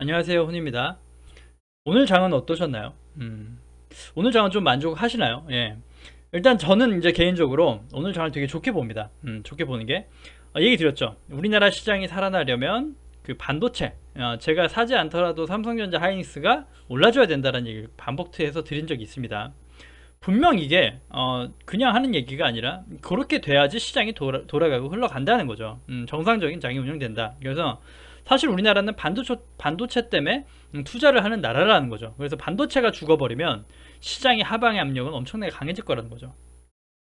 안녕하세요, 훈입니다. 오늘 장은 어떠셨나요? 오늘 장은 좀 만족하시나요? 예. 일단 저는 이제 개인적으로 오늘 장을 되게 좋게 봅니다. 좋게 보는 게 얘기 드렸죠. 우리나라 시장이 살아나려면 그 반도체, 제가 사지 않더라도 삼성전자 하이닉스가 올라줘야 된다는 얘기를 반복해서 드린 적이 있습니다. 분명 이게 그냥 하는 얘기가 아니라 그렇게 돼야지 시장이 돌아가고 흘러간다는 거죠. 정상적인 장이 운영된다. 그래서 사실 우리나라는 반도체 때문에 투자를 하는 나라라는 거죠. 그래서 반도체가 죽어버리면 시장의 하방의 압력은 엄청나게 강해질 거라는 거죠.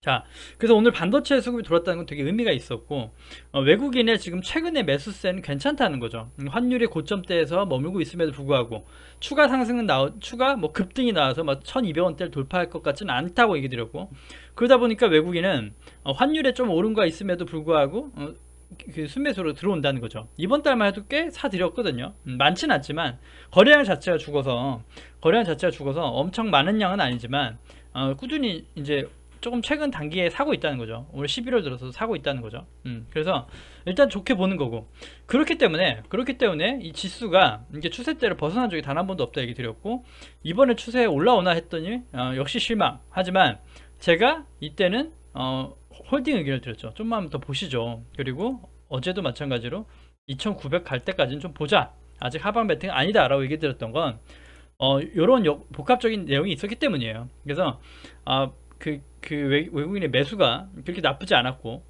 자, 그래서 오늘 반도체 수급이 들어왔다는 건 되게 의미가 있었고, 외국인의 지금 최근의 매수세는 괜찮다는 거죠. 환율이 고점대에서 머물고 있음에도 불구하고 추가 상승은 추가 뭐 급등이 나와서 막 1200원대를 돌파할 것 같지는 않다고 얘기 드렸고, 그러다 보니까 외국인은 환율에 좀 오른 거 있음에도 불구하고 그 순매수로 들어온다는 거죠. 이번 달만 해도 꽤 사들였거든요. 많진 않지만 거래량 자체가 죽어서 엄청 많은 양은 아니지만 꾸준히 이제 조금 최근 단기에 사고 있다는 거죠. 올 11월 들어서 사고 있다는 거죠. 그래서 일단 좋게 보는 거고, 그렇기 때문에 이 지수가 이게 추세대를 벗어난 적이 단 한 번도 없다 얘기 드렸고, 이번에 추세에 올라오나 했더니 역시 실망. 하지만 제가 이때는 홀딩 의견을 드렸죠. 좀만 더 보시죠. 그리고 어제도 마찬가지로 2900 갈 때까지는 좀 보자, 아직 하방 배팅 아니다 라고 얘기 드렸던 건 이런 복합적인 내용이 있었기 때문이에요. 그래서 외국인의 매수가 그렇게 나쁘지 않았고,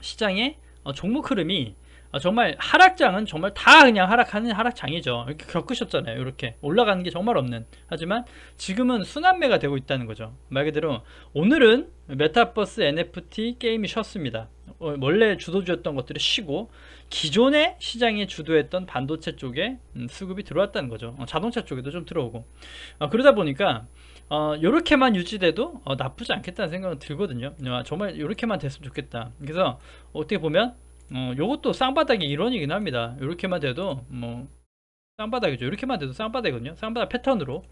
시장의 종목 흐름이 정말 하락장은 정말 다 그냥 하락하는 하락장이죠. 이렇게 겪으셨잖아요. 이렇게 올라가는 게 정말 없는. 하지만 지금은 순환매가 되고 있다는 거죠. 말 그대로 오늘은 메타버스 NFT 게임이 쉬었습니다. 원래 주도주였던 것들이 쉬고 기존의 시장에 주도했던 반도체 쪽에 수급이 들어왔다는 거죠. 자동차 쪽에도 좀 들어오고, 그러다 보니까 요렇게만 유지돼도 나쁘지 않겠다는 생각은 들거든요. 정말 요렇게만 됐으면 좋겠다. 그래서 어떻게 보면 요것도 쌍바닥의 일원이긴 합니다. 요렇게만 돼도 뭐 쌍바닥이죠. 이렇게만 돼도 쌍바닥이거든요. 쌍바닥 패턴으로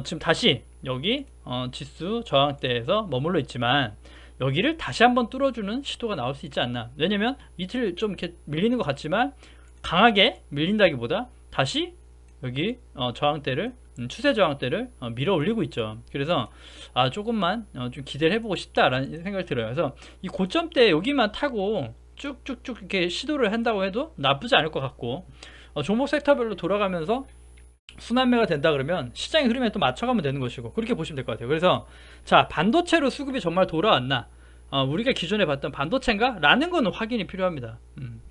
지금 다시 여기 지수 저항대에서 머물러 있지만 여기를 다시 한번 뚫어주는 시도가 나올 수 있지 않나. 왜냐면 이틀 좀 이렇게 밀리는 것 같지만 강하게 밀린다기보다 다시 여기 저항대를 추세 저항대를 밀어 올리고 있죠. 그래서 조금만 좀 기대를 해보고 싶다라는 생각이 들어요. 그래서 이 고점대 여기만 타고 쭉쭉쭉 이렇게 시도를 한다고 해도 나쁘지 않을 것 같고, 종목 섹터별로 돌아가면서 순환매가 된다 그러면 시장의 흐름에 또 맞춰가면 되는 것이고, 그렇게 보시면 될 것 같아요. 그래서 자, 반도체로 수급이 정말 돌아왔나, 우리가 기존에 봤던 반도체인가? 라는 거는 확인이 필요합니다.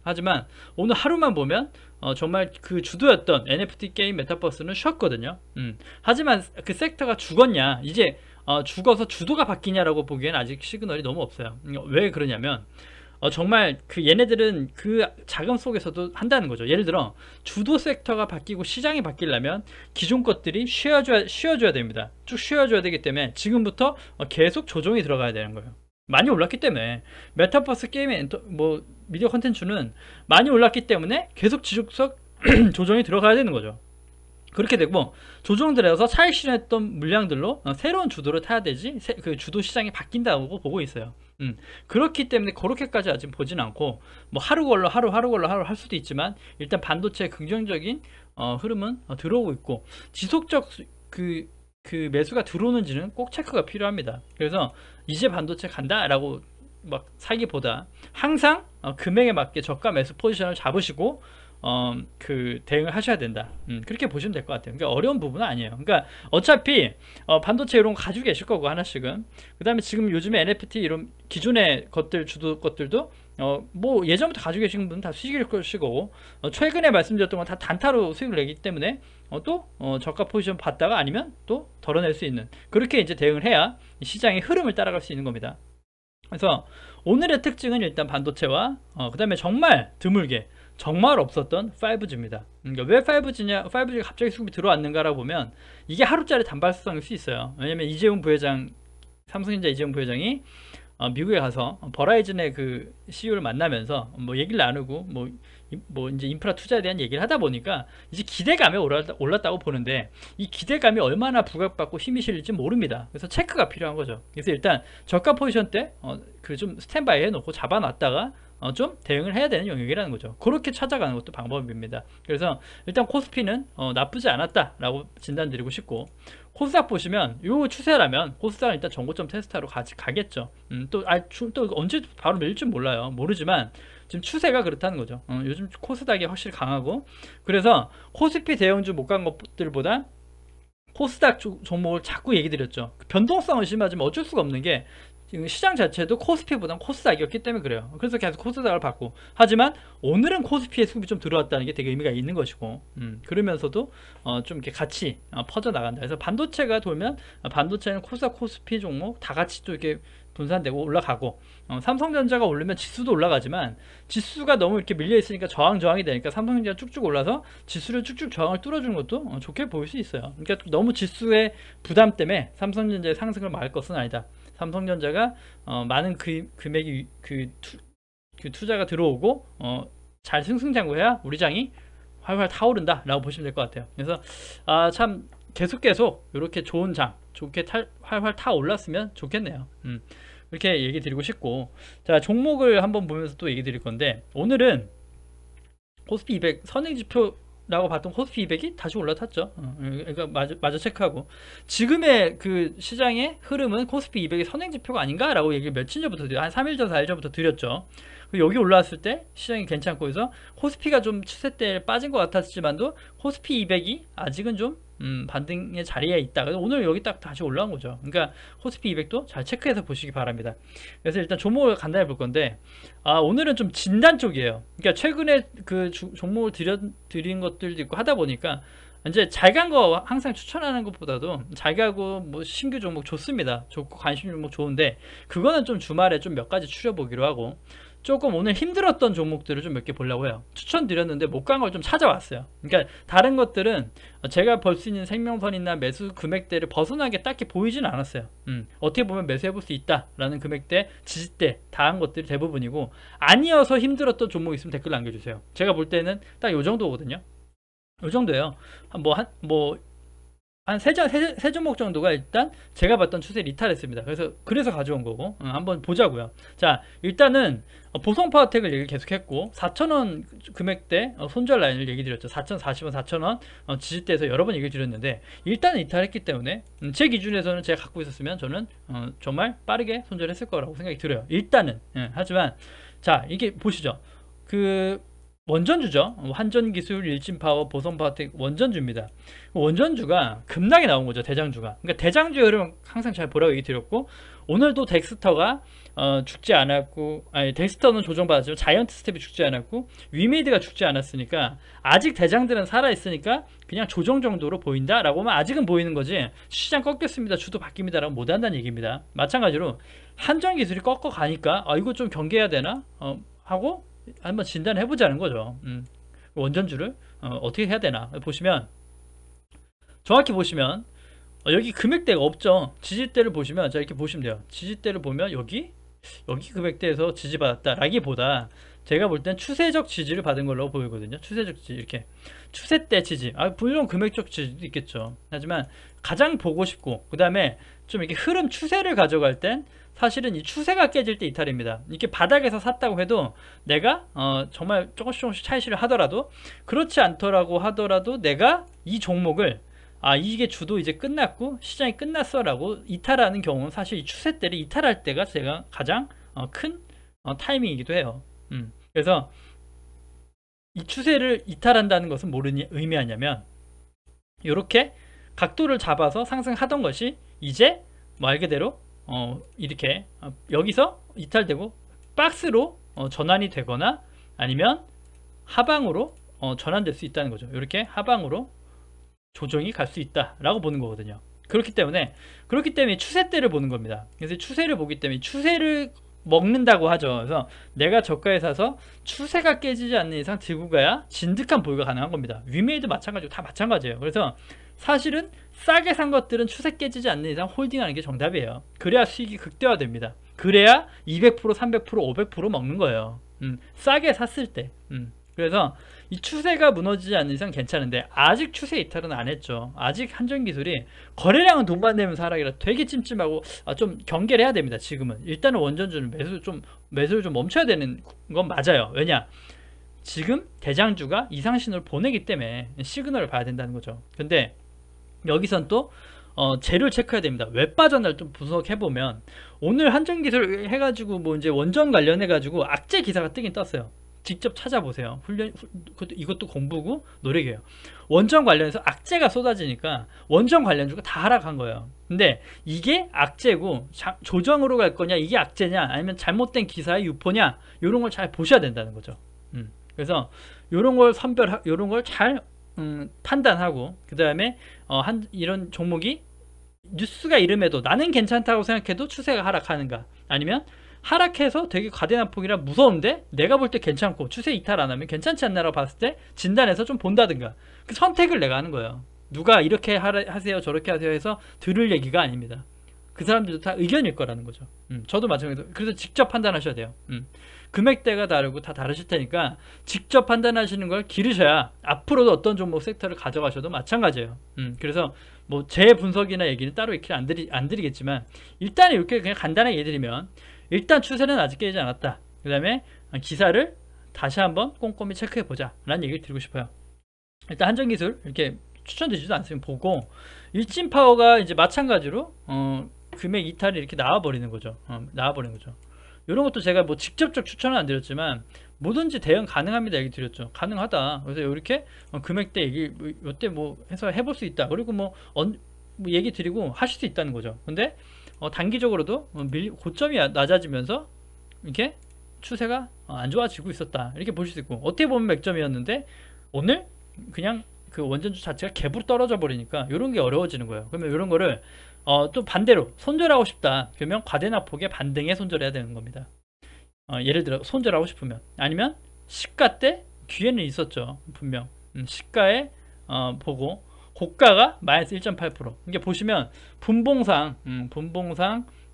하지만 오늘 하루만 보면 정말 그 주도였던 NFT 게임 메타버스는 쉬었거든요. 하지만 그 섹터가 죽었냐, 이제 죽어서 주도가 바뀌냐라고 보기엔 아직 시그널이 너무 없어요. 왜 그러냐면 정말 그 얘네들은 그 자금 속에서도 한다는 거죠. 예를 들어 주도 섹터가 바뀌고 시장이 바뀌려면 기존 것들이 쉬어줘야 됩니다. 쭉 쉬어줘야 되기 때문에 지금부터 계속 조정이 들어가야 되는 거예요. 많이 올랐기 때문에 메타버스 게임의 뭐 미디어 컨텐츠는 많이 올랐기 때문에 계속 지속적 조정이 들어가야 되는 거죠. 그렇게 되고 조정들에서 차익 실현했던 물량들로 새로운 주도를 타야 되지, 그 주도 시장이 바뀐다고 보고 있어요. 그렇기 때문에 그렇게까지 아직 보진 않고, 뭐 하루 걸러 하루 할 수도 있지만 일단 반도체의 긍정적인 흐름은 들어오고 있고, 지속적 그 매수가 들어오는지는 꼭 체크가 필요합니다. 그래서 이제 반도체 간다라고 막 사기보다 항상 금액에 맞게 저가 매수 포지션을 잡으시고 그 대응을 하셔야 된다. 그렇게 보시면 될 것 같아요. 그러니까 어려운 부분은 아니에요. 그러니까 어차피 반도체 이런 거 가지고 계실 거고 하나씩은, 그 다음에 지금 요즘에 NFT 이런 기존의 것들 주도 것들도 뭐 예전부터 가지고 계신 분은 다 수익일 것이고, 최근에 말씀드렸던 건 다 단타로 수익을 내기 때문에 또 저가 포지션 받다가 아니면 또 덜어낼 수 있는, 그렇게 이제 대응을 해야 시장의 흐름을 따라갈 수 있는 겁니다. 그래서 오늘의 특징은 일단 반도체와 그 다음에 정말 드물게 정말 없었던 5G입니다. 그러니까 왜 5G가 갑자기 수급이 들어왔는가라고 보면 이게 하루짜리 단발성일 수 있어요. 왜냐면 이재용 부회장, 삼성전자 이재용 부회장이 미국에 가서 버라이즌의 그 CEO를 만나면서 뭐 얘기를 나누고 뭐 이제 인프라 투자에 대한 얘기를 하다 보니까 이제 기대감이 올랐다고 보는데, 이 기대감이 얼마나 부각받고 힘이 실릴지 모릅니다. 그래서 체크가 필요한 거죠. 그래서 일단 저가 포지션 때 그 좀 스탠바이 해놓고 잡아놨다가 좀 대응을 해야 되는 영역이라는 거죠. 그렇게 찾아가는 것도 방법입니다. 그래서 일단 코스피는 나쁘지 않았다라고 진단드리고 싶고, 코스닥 보시면 요 추세라면 코스닥은 일단 전고점 테스트하러 가겠죠. 또 언제 바로 밀릴 줄 몰라요. 모르지만 지금 추세가 그렇다는 거죠. 요즘 코스닥이 확실히 강하고, 그래서 코스피 대형주 못 간 것들보다 코스닥 종목을 자꾸 얘기 드렸죠. 변동성을 심하지만 어쩔 수가 없는 게 지금 시장 자체도 코스피보다는 코스닥이었기 때문에 그래요. 그래서 계속 코스닥을 받고, 하지만 오늘은 코스피의 수급이 좀 들어왔다는 게 되게 의미가 있는 것이고, 그러면서도 좀 이렇게 같이 퍼져 나간다. 그래서 반도체가 돌면 반도체는 코스닥 코스피 종목 다 같이 또 이렇게 분산되고 올라가고, 삼성전자가 오르면 지수도 올라가지만 지수가 너무 이렇게 밀려 있으니까 저항이 되니까 삼성전자가 쭉쭉 올라서 지수를 쭉쭉 저항을 뚫어주는 것도 좋게 보일 수 있어요. 그러니까 너무 지수의 부담 때문에 삼성전자의 상승을 막을 것은 아니다. 삼성전자가 많은 금액이 투자가 들어오고 잘 승승장구해야 우리 장이 활활 타오른다 라고 보시면 될 것 같아요. 그래서 참 계속 이렇게 좋은 장 좋게 활활 타올랐으면 좋겠네요. 이렇게 얘기 드리고 싶고, 자, 종목을 한번 보면서 또 얘기 드릴 건데, 오늘은 코스피 200 선행지표라고 봤던 코스피 200이 다시 올라탔죠. 그러니까 마저 체크하고, 지금의 그 시장의 흐름은 코스피 200이 선행지표가 아닌가 라고 얘기를 며칠 전부터 한 3일 전 4일 전부터 드렸죠. 여기 올라왔을 때 시장이 괜찮고 해서 코스피가 좀 추세대에 빠진 것 같았지만도 코스피 200이 아직은 좀 반등의 자리에 있다. 그래서 오늘 여기 딱 다시 올라온 거죠. 그러니까 코스피 200도 잘 체크해서 보시기 바랍니다. 그래서 일단 종목을 간단히 볼 건데, 오늘은 좀 진단 쪽이에요. 그러니까 최근에 그 종목을 드린 것들도 있고 하다 보니까 이제 잘 간 거 항상 추천하는 것보다도 잘 가고 뭐 신규 종목 좋습니다. 좋고 관심 종목 좋은데, 그거는 좀 주말에 좀 몇 가지 추려보기로 하고, 조금 오늘 힘들었던 종목들을 좀 몇 개 보려고 해요. 추천드렸는데 못 간 걸 좀 찾아왔어요. 그러니까 다른 것들은 제가 벌 수 있는 생명선이나 매수 금액대를 벗어나게 딱히 보이진 않았어요. 어떻게 보면 매수해 볼 수 있다라는 금액대, 지지대 다 한 것들이 대부분이고, 아니어서 힘들었던 종목 있으면 댓글 남겨주세요. 제가 볼 때는 딱 요 정도거든요. 요 정도예요. 한 세 종목 정도가 일단 제가 봤던 추세를 이탈했습니다. 그래서 가져온 거고, 한번 보자고요. 자, 일단은 보성파워텍을 얘기를 계속했고, 4,000원 금액대 손절 라인을 얘기 드렸죠. 4,040원, 4,000원 지지대에서 여러 번 얘기 드렸는데, 일단은 이탈했기 때문에 제 기준에서는 제가 갖고 있었으면 저는 정말 빠르게 손절했을 거라고 생각이 들어요. 일단은. 하지만 자, 이게 보시죠. 그 원전주죠. 한전기술, 일진파워, 보성파워텍 원전주입니다. 원전주가 급락이 나온 거죠. 대장주가. 그러니까 대장주 흐름 항상 잘 보라고 얘기 드렸고, 오늘도 덱스터가 죽지 않았고, 덱스터는 조정받았지만 자이언트 스텝이 죽지 않았고, 위메이드가 죽지 않았으니까 아직 대장들은 살아있으니까 그냥 조정 정도로 보인다라고 하면 아직은 보이는 거지, 시장 꺾였습니다, 주도 바뀝니다 라고 못한다는 얘기입니다. 마찬가지로 한전기술이 꺾어가니까 이거 좀 경계해야 되나 하고 한번 진단을 해보자는 거죠. 원전주를 어떻게 해야 되나 보시면, 정확히 보시면 여기 금액대가 없죠. 지지대를 보시면, 자, 이렇게 보시면 돼요. 지지대를 보면 여기 금액대에서 지지받았다 라기보다 제가 볼 땐 추세적 지지를 받은 걸로 보이거든요. 추세적 지지, 이렇게 추세대 지지, 물론 금액적 지지도 있겠죠. 하지만 가장 보고 싶고, 그 다음에 좀 이렇게 흐름 추세를 가져갈 땐 사실은 이 추세가 깨질 때 이탈입니다. 이렇게 바닥에서 샀다고 해도 내가 정말 조금씩 차익실을 하더라도, 그렇지 않더라고 하더라도 내가 이 종목을 이게 주도 이제 끝났고 시장이 끝났어 라고 이탈하는 경우는 사실 이 추세대를 이탈할 때가 제가 가장 큰 타이밍이기도 해요. 그래서 이 추세를 이탈한다는 것은 뭐를 의미하냐면, 이렇게 각도를 잡아서 상승하던 것이 이제 말 그대로 이렇게 여기서 이탈되고 박스로 전환이 되거나 아니면 하방으로 전환될 수 있다는 거죠. 이렇게 하방으로 조정이 갈 수 있다라고 보는 거거든요. 그렇기 때문에 추세대를 보는 겁니다. 그래서 추세를 보기 때문에 추세를 먹는다고 하죠. 그래서 내가 저가에 사서 추세가 깨지지 않는 이상 들고 가야 진득한 보유가 가능한 겁니다. 위메이도 마찬가지고 다 마찬가지예요. 그래서 사실은 싸게 산 것들은 추세 깨지지 않는 이상 홀딩하는 게 정답이에요. 그래야 수익이 극대화됩니다. 그래야 200%, 300%, 500% 먹는 거예요. 싸게 샀을 때. 그래서 이 추세가 무너지지 않는 이상 괜찮은데 아직 추세 이탈은 안 했죠. 아직 한전기술이 거래량은 돈만 내면서 하락이라 되게 찜찜하고 좀 경계를 해야 됩니다. 지금은 일단은 원전주는 매수를 좀 멈춰야 되는 건 맞아요. 왜냐, 지금 대장주가 이상신호를 보내기 때문에 시그널을 봐야 된다는 거죠. 근데 여기선 또 재료를 체크해야 됩니다. 왜 빠졌나를 좀 분석해보면 오늘 한전기술 해가지고 뭐 이제 원전 관련해가지고 악재 기사가 뜨긴 떴어요. 직접 찾아보세요. 이것도 공부고 노력이에요. 원전 관련해서 악재가 쏟아지니까 원전 관련주가 다 하락한 거예요. 근데 이게 악재고 조정으로 갈 거냐, 이게 악재냐, 아니면 잘못된 기사의 유포냐, 이런 걸 잘 보셔야 된다는 거죠. 그래서 이런 걸 이런 걸 잘 판단하고, 그 다음에 이런 종목이 뉴스가 이름에도 나는 괜찮다고 생각해도 추세가 하락하는가, 아니면 하락해서 되게 과대난폭이라 무서운데 내가 볼 때 괜찮고 추세 이탈 안 하면 괜찮지 않나라고 봤을 때 진단해서 좀 본다든가, 그 선택을 내가 하는 거예요. 누가 이렇게 하세요 저렇게 하세요 해서 들을 얘기가 아닙니다. 그 사람들도 다 의견일 거라는 거죠. 저도 마찬가지로. 그래서 직접 판단하셔야 돼요. 금액대가 다르고 다 다르실 테니까 직접 판단하시는 걸 기르셔야 앞으로도 어떤 종목 섹터를 가져가셔도 마찬가지예요. 그래서 뭐 제 분석이나 얘기는 따로 이렇게 안 드리겠지만, 일단 이렇게 그냥 간단하게 얘기 드리면, 일단 추세는 아직 깨지지 않았다. 그 다음에 기사를 다시 한번 꼼꼼히 체크해 보자 라는 얘기를 드리고 싶어요. 일단 한전기술 이렇게 추천드리지도 않으면 보고, 일진파워가 이제 마찬가지로 금액 이탈이 이렇게 나와버리는 거죠. 이런 것도 제가 뭐 직접적 추천은 안 드렸지만 뭐든지 대응 가능합니다 얘기 드렸죠. 가능하다. 그래서 이렇게 금액대 얘기 요때 뭐 해서 해볼 수 있다. 그리고 뭐 얘기 드리고 하실 수 있다는 거죠. 근데 단기적으로도 고점이 낮아지면서 이렇게 추세가 안 좋아지고 있었다 이렇게 보실 수 있고, 어떻게 보면 맥점이었는데 오늘 그냥 그 원전주 자체가 갭으로 떨어져 버리니까 이런 게 어려워지는 거예요. 그러면 이런 거를 또 반대로 손절하고 싶다 그러면 과대납폭의 반등에 손절해야 되는 겁니다. 예를 들어 손절하고 싶으면, 아니면 시가 때 기회는 있었죠. 분명 시가에 보고 고가가 마이너스 1.8%. 이게 보시면 분봉상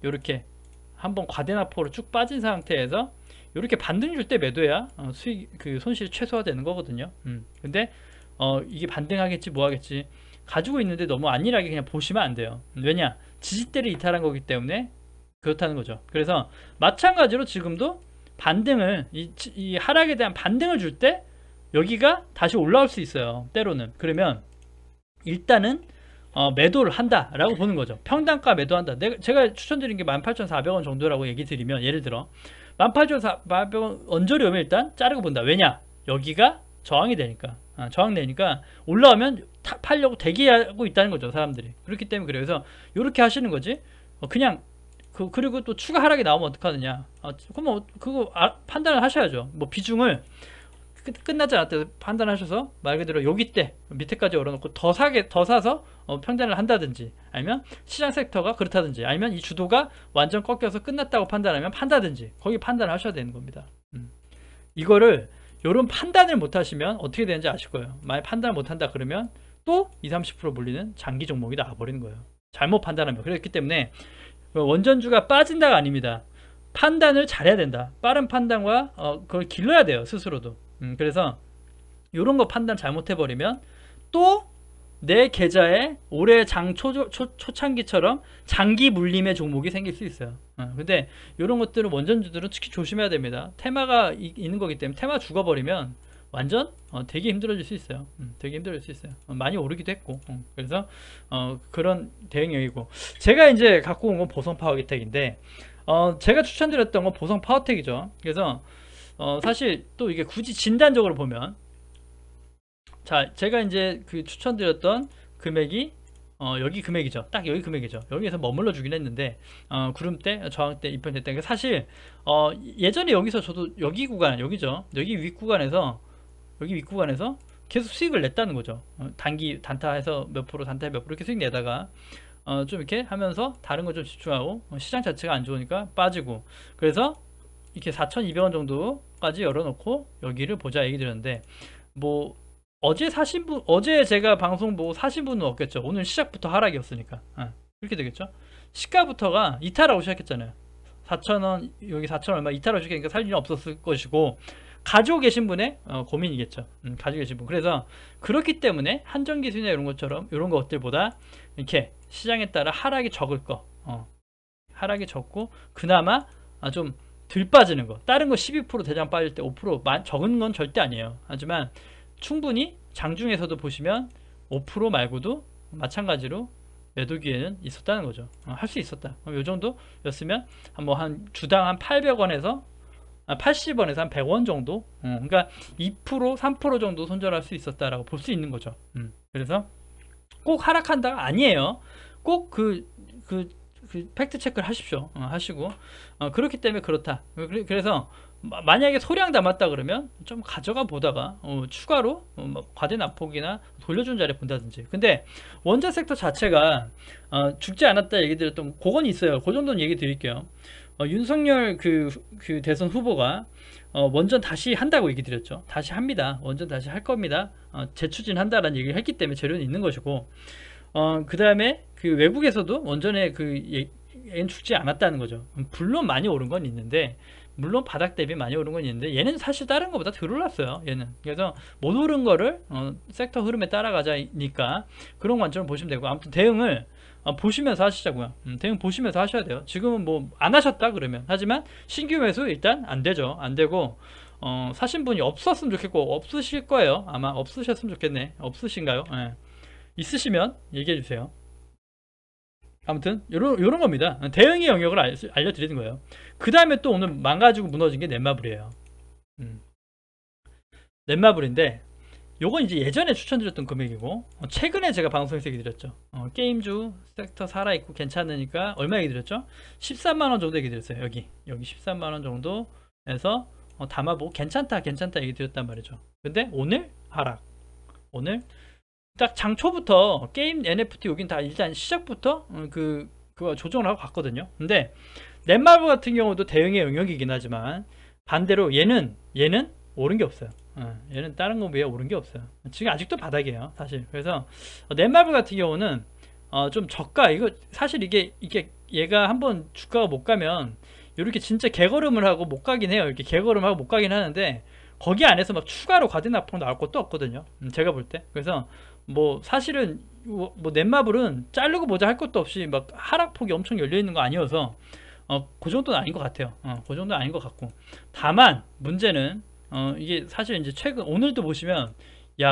이렇게 한번 과대납폭으로 쭉 빠진 상태에서 이렇게 반등 줄 때 매도해야 수익 그 손실이 최소화되는 거거든요. 근데 이게 반등하겠지 뭐 하겠지 가지고 있는데 너무 안일하게 그냥 보시면 안 돼요. 왜냐, 지지대를 이탈한 거기 때문에 그렇다는 거죠. 그래서 마찬가지로 지금도 반등을 이 하락에 대한 반등을 줄 때 여기가 다시 올라올 수 있어요. 때로는. 그러면 일단은 매도를 한다 라고 보는 거죠. 평단가 매도한다. 제가 추천드린 게 18,400원 정도라고 얘기 드리면, 예를 들어 18,400원 언저리 오면 일단 자르고 본다. 왜냐, 여기가 저항이 되니까. 저항되니까 올라오면 팔려고 대기하고 있다는 거죠, 사람들이. 그렇기 때문에 그래서 이렇게 하시는 거지. 그냥 그리고 또 추가 하락이 나오면 어떡하느냐. 그럼 그거 판단을 하셔야죠. 뭐 비중을 끝나지 않을 때 판단하셔서 말 그대로 여기 때 밑에까지 얼어놓고 더 사서 평단을 한다든지, 아니면 시장 섹터가 그렇다든지, 아니면 이 주도가 완전 꺾여서 끝났다고 판단하면 판다든지, 거기 판단을 하셔야 되는 겁니다. 이거를 요런 판단을 못 하시면 어떻게 되는지 아실 거예요. 만약 판단을 못 한다 그러면 또 20-30% 몰리는 장기 종목이 나와버리는 거예요. 잘못 판단하면. 그렇기 때문에 원전주가 빠진다가 아닙니다. 판단을 잘해야 된다. 빠른 판단과 그걸 길러야 돼요, 스스로도. 그래서 이런 거 판단 잘못해버리면 또 내 계좌에 올해 초창기처럼 장기 물림의 종목이 생길 수 있어요. 근데 이런 것들은 원전주들은 특히 조심해야 됩니다. 테마가 있는 거기 때문에 테마 죽어버리면 완전 되게 힘들어질 수 있어요. 되게 힘들어질 수 있어요. 많이 오르기도 했고. 그래서 그런 대응력이고, 제가 이제 갖고 온 건 보성 파워기텍인데, 제가 추천드렸던 건 보성 파워텍이죠. 그래서 사실 또 이게 굳이 진단적으로 보면, 자, 제가 이제 그 추천드렸던 금액이 여기 금액이죠. 딱 여기 금액이죠. 여기에서 머물러 주긴 했는데 구름 때 저항 때 입현됐다는 게, 사실 예전에 여기서 저도 여기 구간, 여기죠, 여기 윗구간에서 계속 수익을 냈다는 거죠. 단타해서 몇 프로, 단타에 몇 프로 이렇게 수익 내다가 좀 이렇게 하면서 다른 거 좀 집중하고 시장 자체가 안 좋으니까 빠지고, 그래서 이렇게 4,200원 정도까지 열어놓고 여기를 보자 얘기 드렸는데, 뭐 어제 제가 방송 보고 사신 분은 없겠죠. 오늘 시작부터 하락이었으니까. 그렇게 되겠죠. 시가부터가 이탈하고 시작했잖아요. 4,000원, 여기 4,000 얼마 이탈하고 시작하니까 살 일은 없었을 것이고, 가지고 계신 분의 고민이겠죠. 가지고 계신 분. 그래서 그렇기 때문에 한정기술이나 이런 것처럼 이런 것들보다 이렇게 시장에 따라 하락이 적을 거, 하락이 적고 그나마 좀 덜 빠지는 거. 다른 거 12% 대장 빠질 때 5% 적은 건 절대 아니에요. 하지만 충분히 장중에서도 보시면 5% 말고도 마찬가지로 매도 기회는 있었다는 거죠. 할 수 있었다. 요 정도였으면 한 주당 한 800원에서 80원에서 한 100원 정도, 그러니까 2% 3% 정도 손절할 수 있었다라고 볼 수 있는 거죠. 그래서 꼭 하락한다가 아니에요. 꼭 그 팩트 체크를 하십시오. 하시고 그렇기 때문에 그렇다. 그래서 만약에 소량 담았다 그러면 좀 가져가 보다가 추가로 과대 낙폭이나 돌려준 자리에 본다든지. 근데 원자 섹터 자체가 죽지 않았다 얘기 드렸던 그건 있어요. 그 정도는 얘기 드릴게요. 윤석열 그 대선 후보가 원전 다시 한다고 얘기 드렸죠. 다시 합니다. 원전 다시 할 겁니다. 재추진한다라는 얘기를 했기 때문에 재료는 있는 것이고, 그 다음에 그 외국에서도 원전에 얘는 죽지 않았다는 거죠. 물론 많이 오른 건 있는데, 물론 바닥 대비 많이 오른 건 있는데 얘는 사실 다른 것보다 덜 올랐어요. 얘는. 그래서 못 오른 거를 섹터 흐름에 따라가자니까 그런 관점을 보시면 되고, 아무튼 대응을 보시면서 하시자고요. 대응 보시면서 하셔야 돼요. 지금은 뭐 안 하셨다 그러면, 하지만 신규 매수 일단 안 되죠. 안 되고 사신 분이 없었으면 좋겠고, 없으실 거예요. 아마 없으셨으면 좋겠네. 없으신가요? 네. 있으시면 얘기해 주세요. 아무튼 요런 겁니다. 대응의 영역을 알려드리는 거예요. 그 다음에 또 오늘 망가지고 무너진 게 넷마블이에요. 넷마블인데 요건 이제 예전에 추천드렸던 금액이고, 최근에 제가 방송에서 얘기 드렸죠. 게임주 섹터 살아있고 괜찮으니까 얼마 얘기 드렸죠? 13만원 정도 얘기 드렸어요. 여기 13만원 정도에서 담아보고 괜찮다 얘기 드렸단 말이죠. 근데 오늘 하락. 오늘 딱 장초부터 게임 NFT 여긴 다 일단 시작부터 그거 조정을 하고 갔거든요. 근데 넷마블 같은 경우도 대응의 영역이긴 하지만 반대로 얘는 오른 게 없어요. 얘는 다른 거 비해 오른 게 없어요. 지금 아직도 바닥이에요, 사실. 그래서 넷마블 같은 경우는 좀 저가, 이거 사실 이게 얘가 한번 주가가 못 가면 이렇게 진짜 개걸음을 하고 못 가긴 해요. 이렇게 개걸음하고 못 가긴 하는데 거기 안에서 막 추가로 과대 낙폭 나올 것도 없거든요. 제가 볼 때. 그래서 뭐 사실은 뭐 넷마블은 자르고 보자 할 것도 없이 막 하락폭이 엄청 열려 있는 거 아니어서 그 정도는 아닌 것 같아요. 그 정도는 아닌 것 같고, 다만 문제는 이게 사실 이제 최근 오늘도 보시면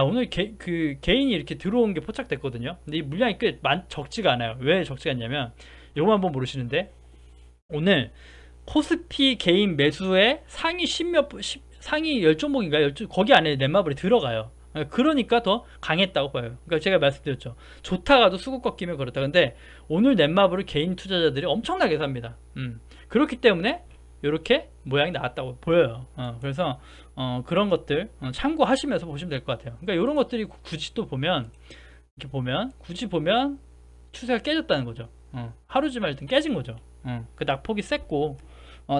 오늘 개인이 이렇게 들어온 게 포착됐거든요. 근데 이 물량이 꽤 적지가 않아요. 왜 적지가 않냐면 요거 한번 모르시는데, 오늘 코스피 개인 매수의 상위 10종목인가요? 거기 안에 넷마블이 들어가요. 그러니까 더 강했다고 봐요. 그러니까 제가 말씀드렸죠. 좋다가도 수급 꺾이면 그렇다. 근데 오늘 넷마블을 개인 투자자들이 엄청나게 삽니다. 그렇기 때문에 이렇게 모양이 나왔다고 보여요. 그래서 그런 것들 참고하시면서 보시면 될 것 같아요. 그러니까 이런 것들이 굳이 또 보면 굳이 보면 추세가 깨졌다는 거죠. 하루지만 일단 깨진 거죠. 그 낙폭이 셌고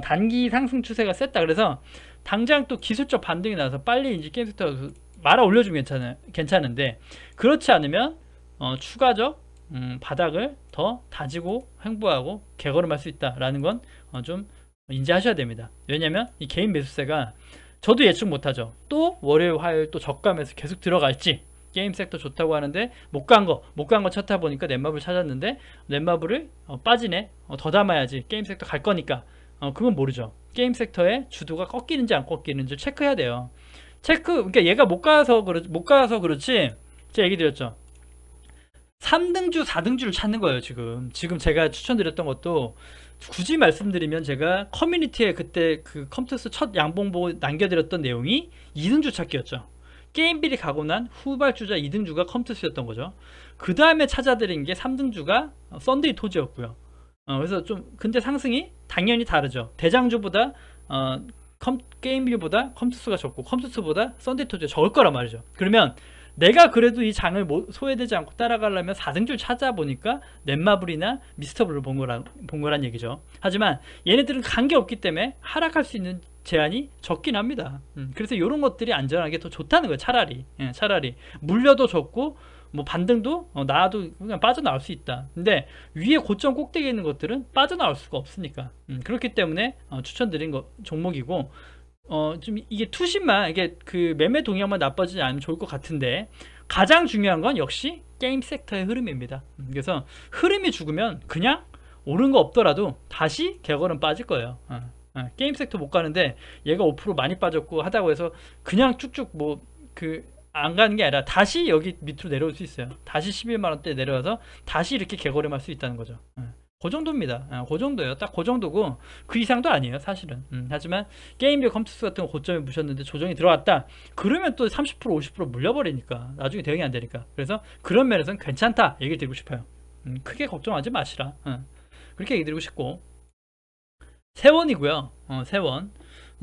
단기 상승 추세가 셌다. 그래서 당장 또 기술적 반등이 나서 빨리 이제 게임 섹터가 말아 올려주면 괜찮은데, 그렇지 않으면 추가적 바닥을 더 다지고 횡보하고 개걸음할 수 있다라는 건 좀 인지하셔야 됩니다. 왜냐면 이 개인 매수세가 저도 예측 못하죠. 또 월요일 화요일 또 저가 매수 계속 들어갈지. 게임 섹터 좋다고 하는데 못 간 거 찾다 보니까 넷마블 찾았는데 넷마블을 빠지네, 더 담아야지, 게임 섹터 갈 거니까. 그건 모르죠. 게임 섹터의 주도가 꺾이는지 안 꺾이는지 체크해야 돼요. 그러니까 얘가 못 가서 그렇지, 제가 얘기 드렸죠. 3등주 4등주를 찾는 거예요. 지금 제가 추천드렸던 것도 굳이 말씀드리면, 제가 커뮤니티에 그때 그 컴투스 첫 양봉 남겨드렸던 내용이 2등주 찾기였죠. 게임빌이 가고 난 후발주자 2등주가 컴투스였던 거죠. 그 다음에 찾아드린 게 3등주가 썬데이 토지였고요. 그래서 근데 상승이 당연히 다르죠. 대장주보다 게임빌보다 컴투스가 적고 컴투스보다 썬데이 토지가 적을 거란 말이죠. 그러면 내가 그래도 이 장을 소외되지 않고 따라가려면 4등줄 찾아보니까 넷마블이나 미스터블을 본 거란 얘기죠. 하지만 얘네들은 관계없기 때문에 하락할 수 있는 제한이 적긴 합니다. 그래서 이런 것들이 안전하게 더 좋다는 거예요. 차라리 물려도 좋고 뭐 반등도 나와도 그냥 빠져나올 수 있다. 근데 위에 고점 꼭대기에 있는 것들은 빠져나올 수가 없으니까. 그렇기 때문에 추천드린 종목이고, 좀 이게 투심만 이게 그 매매 동향만 나빠지지 않으면 좋을 것 같은데 가장 중요한 건 역시 게임 섹터의 흐름입니다. 그래서 흐름이 죽으면 그냥 오른 거 없더라도 다시 객월은 빠질 거예요. 게임 섹터 못 가는데 얘가 5% 많이 빠졌고 하다고 해서 그냥 쭉쭉 뭐 그 안 가는 게 아니라 다시 여기 밑으로 내려올 수 있어요. 다시 11만원대 내려와서 다시 이렇게 개거래할 수 있다는 거죠. 그 정도입니다. 그 정도예요. 딱 그 정도고 그 이상도 아니에요 사실은. 하지만 게임별 컴투스 같은 거 고점에 무셨는데 조정이 들어왔다 그러면 또 30% 50% 물려버리니까 나중에 대응이 안 되니까. 그래서 그런 면에서는 괜찮다 얘기 드리고 싶어요. 크게 걱정하지 마시라. 그렇게 얘기 드리고 싶고, 세원이고요. 세원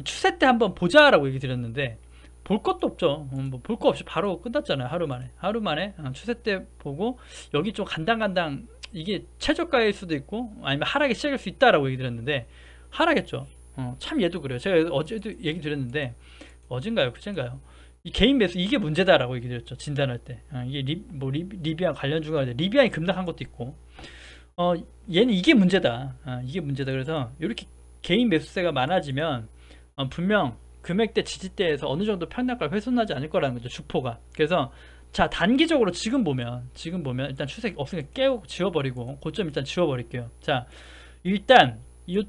추세 때 한번 보자라고 얘기 드렸는데 볼 것도 없죠. 뭐 볼 거 없이 바로 끝났잖아요. 하루 만에 추세 때 보고 여기 좀 간당간당 이게 최저가일 수도 있고 아니면 하락이 시작할 수 있다라고 얘기 드렸는데 하락했죠. 참 얘도 그래요. 제가 어제도 얘기 드렸는데 어젠가요 그젠가요 이 개인 매수 이게 문제다라고 얘기 드렸죠. 진단할 때 이게 리비안 관련 중간에 리비안이 급락한 것도 있고 얘는 이게 문제다. 이게 문제다. 그래서 이렇게 개인 매수세가 많아지면 분명 금액대 지지대에서 어느 정도 평락가 훼손하지 않을 거라는 거죠. 주포가. 그래서 자 단기적으로 지금 보면 일단 추세 없으니까 깨고 지워버리고 고점 일단 지워버릴게요. 자 일단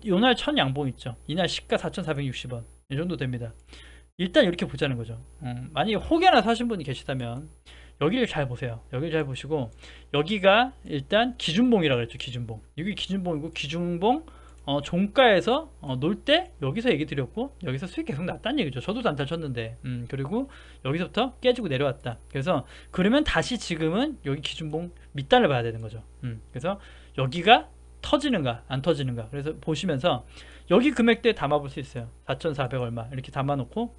요날 천 양봉 있죠. 이날 시가 4,460원 이 정도 됩니다. 일단 이렇게 보자는 거죠. 만약에 혹여나 사신 분이 계시다면 여기를 잘 보세요. 여기를 잘 보시고 여기가 일단 기준봉이라고 그랬죠. 기준봉. 여기 기준봉이고 기준봉 종가에서 놀 때 여기서 얘기 드렸고 여기서 수익 계속 났다는 얘기죠. 저도 단타 쳤는데 그리고 여기서부터 깨지고 내려왔다. 그래서 그러면 다시 지금은 여기 기준봉 밑단을 봐야 되는 거죠. 그래서 여기가 터지는가 안 터지는가. 그래서 보시면서 여기 금액대에 담아볼 수 있어요. 4,400 얼마 이렇게 담아놓고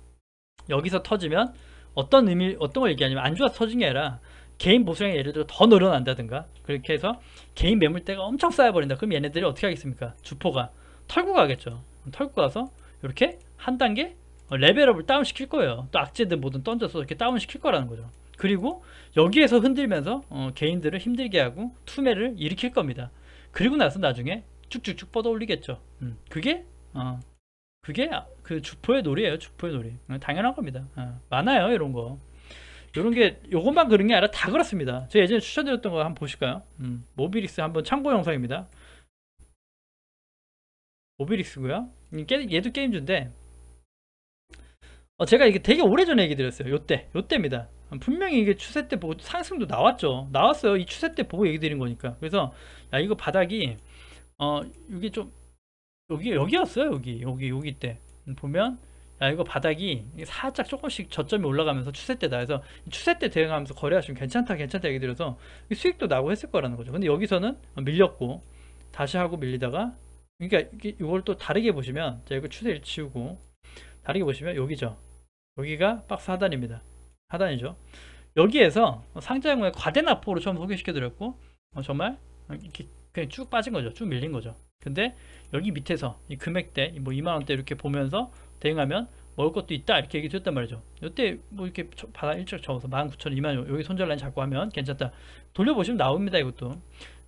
여기서 터지면 어떤 걸 얘기하냐면 안 좋아서 터진 게 아니라 개인 보수량이 예를 들어 더 늘어난다든가 그렇게 해서 개인 매물대가 엄청 쌓여버린다. 그럼 얘네들이 어떻게 하겠습니까? 주포가 털고 가겠죠. 털고 가서 이렇게 한 단계 레벨업을 다운 시킬 거예요. 또 악재든 뭐든 던져서 이렇게 다운 시킬 거라는 거죠. 그리고 여기에서 흔들면서 개인들을 힘들게 하고 투매를 일으킬 겁니다. 그리고 나서 나중에 쭉쭉쭉 뻗어 올리겠죠. 그게 그 주포의 놀이에요. 주포의 놀이. 당연한 겁니다. 많아요 이런 거. 이런 게 요것만 그런 게 아니라 다 그렇습니다. 제가 예전에 추천드렸던 거 한번 보실까요? 모비릭스 한번 참고 영상입니다. 모비릭스고요. 얘도 게임주인데 제가 이게 되게 오래전에 얘기 드렸어요. 요때입니다. 분명히 이게 추세 때 보고 상승도 나왔어요. 이 추세 때 보고 얘기 드린 거니까. 그래서 야 이거 바닥이 이게 좀 여기였어요. 여기 때 보면 야 이거 바닥이 살짝 조금씩 저점이 올라가면서 추세 때다 해서 추세 때 대응하면서 거래하시면 괜찮다 얘기 드려서 수익도 나고 했을 거라는 거죠. 근데 여기서는 밀렸고 다시 하고 밀리다가 그러니까 이걸 또 다르게 보시면 제가 이거 추세를 치우고 다르게 보시면 여기죠. 여기가 박스 하단입니다. 하단이죠. 여기에서 상장후에 과대 납포로 처음 소개시켜 드렸고 정말 이렇게 그냥 쭉 빠진 거죠. 쭉 밀린 거죠. 근데 여기 밑에서 이 금액대 뭐 2만원대 이렇게 보면서 대응하면 먹을 것도 있다 이렇게 얘기 드렸단 말이죠. 이때 뭐 이렇게 바닥 일찍 접어서 19,000, 2만 여기 손절 라인 잡고 하면 괜찮다. 돌려보시면 나옵니다. 이것도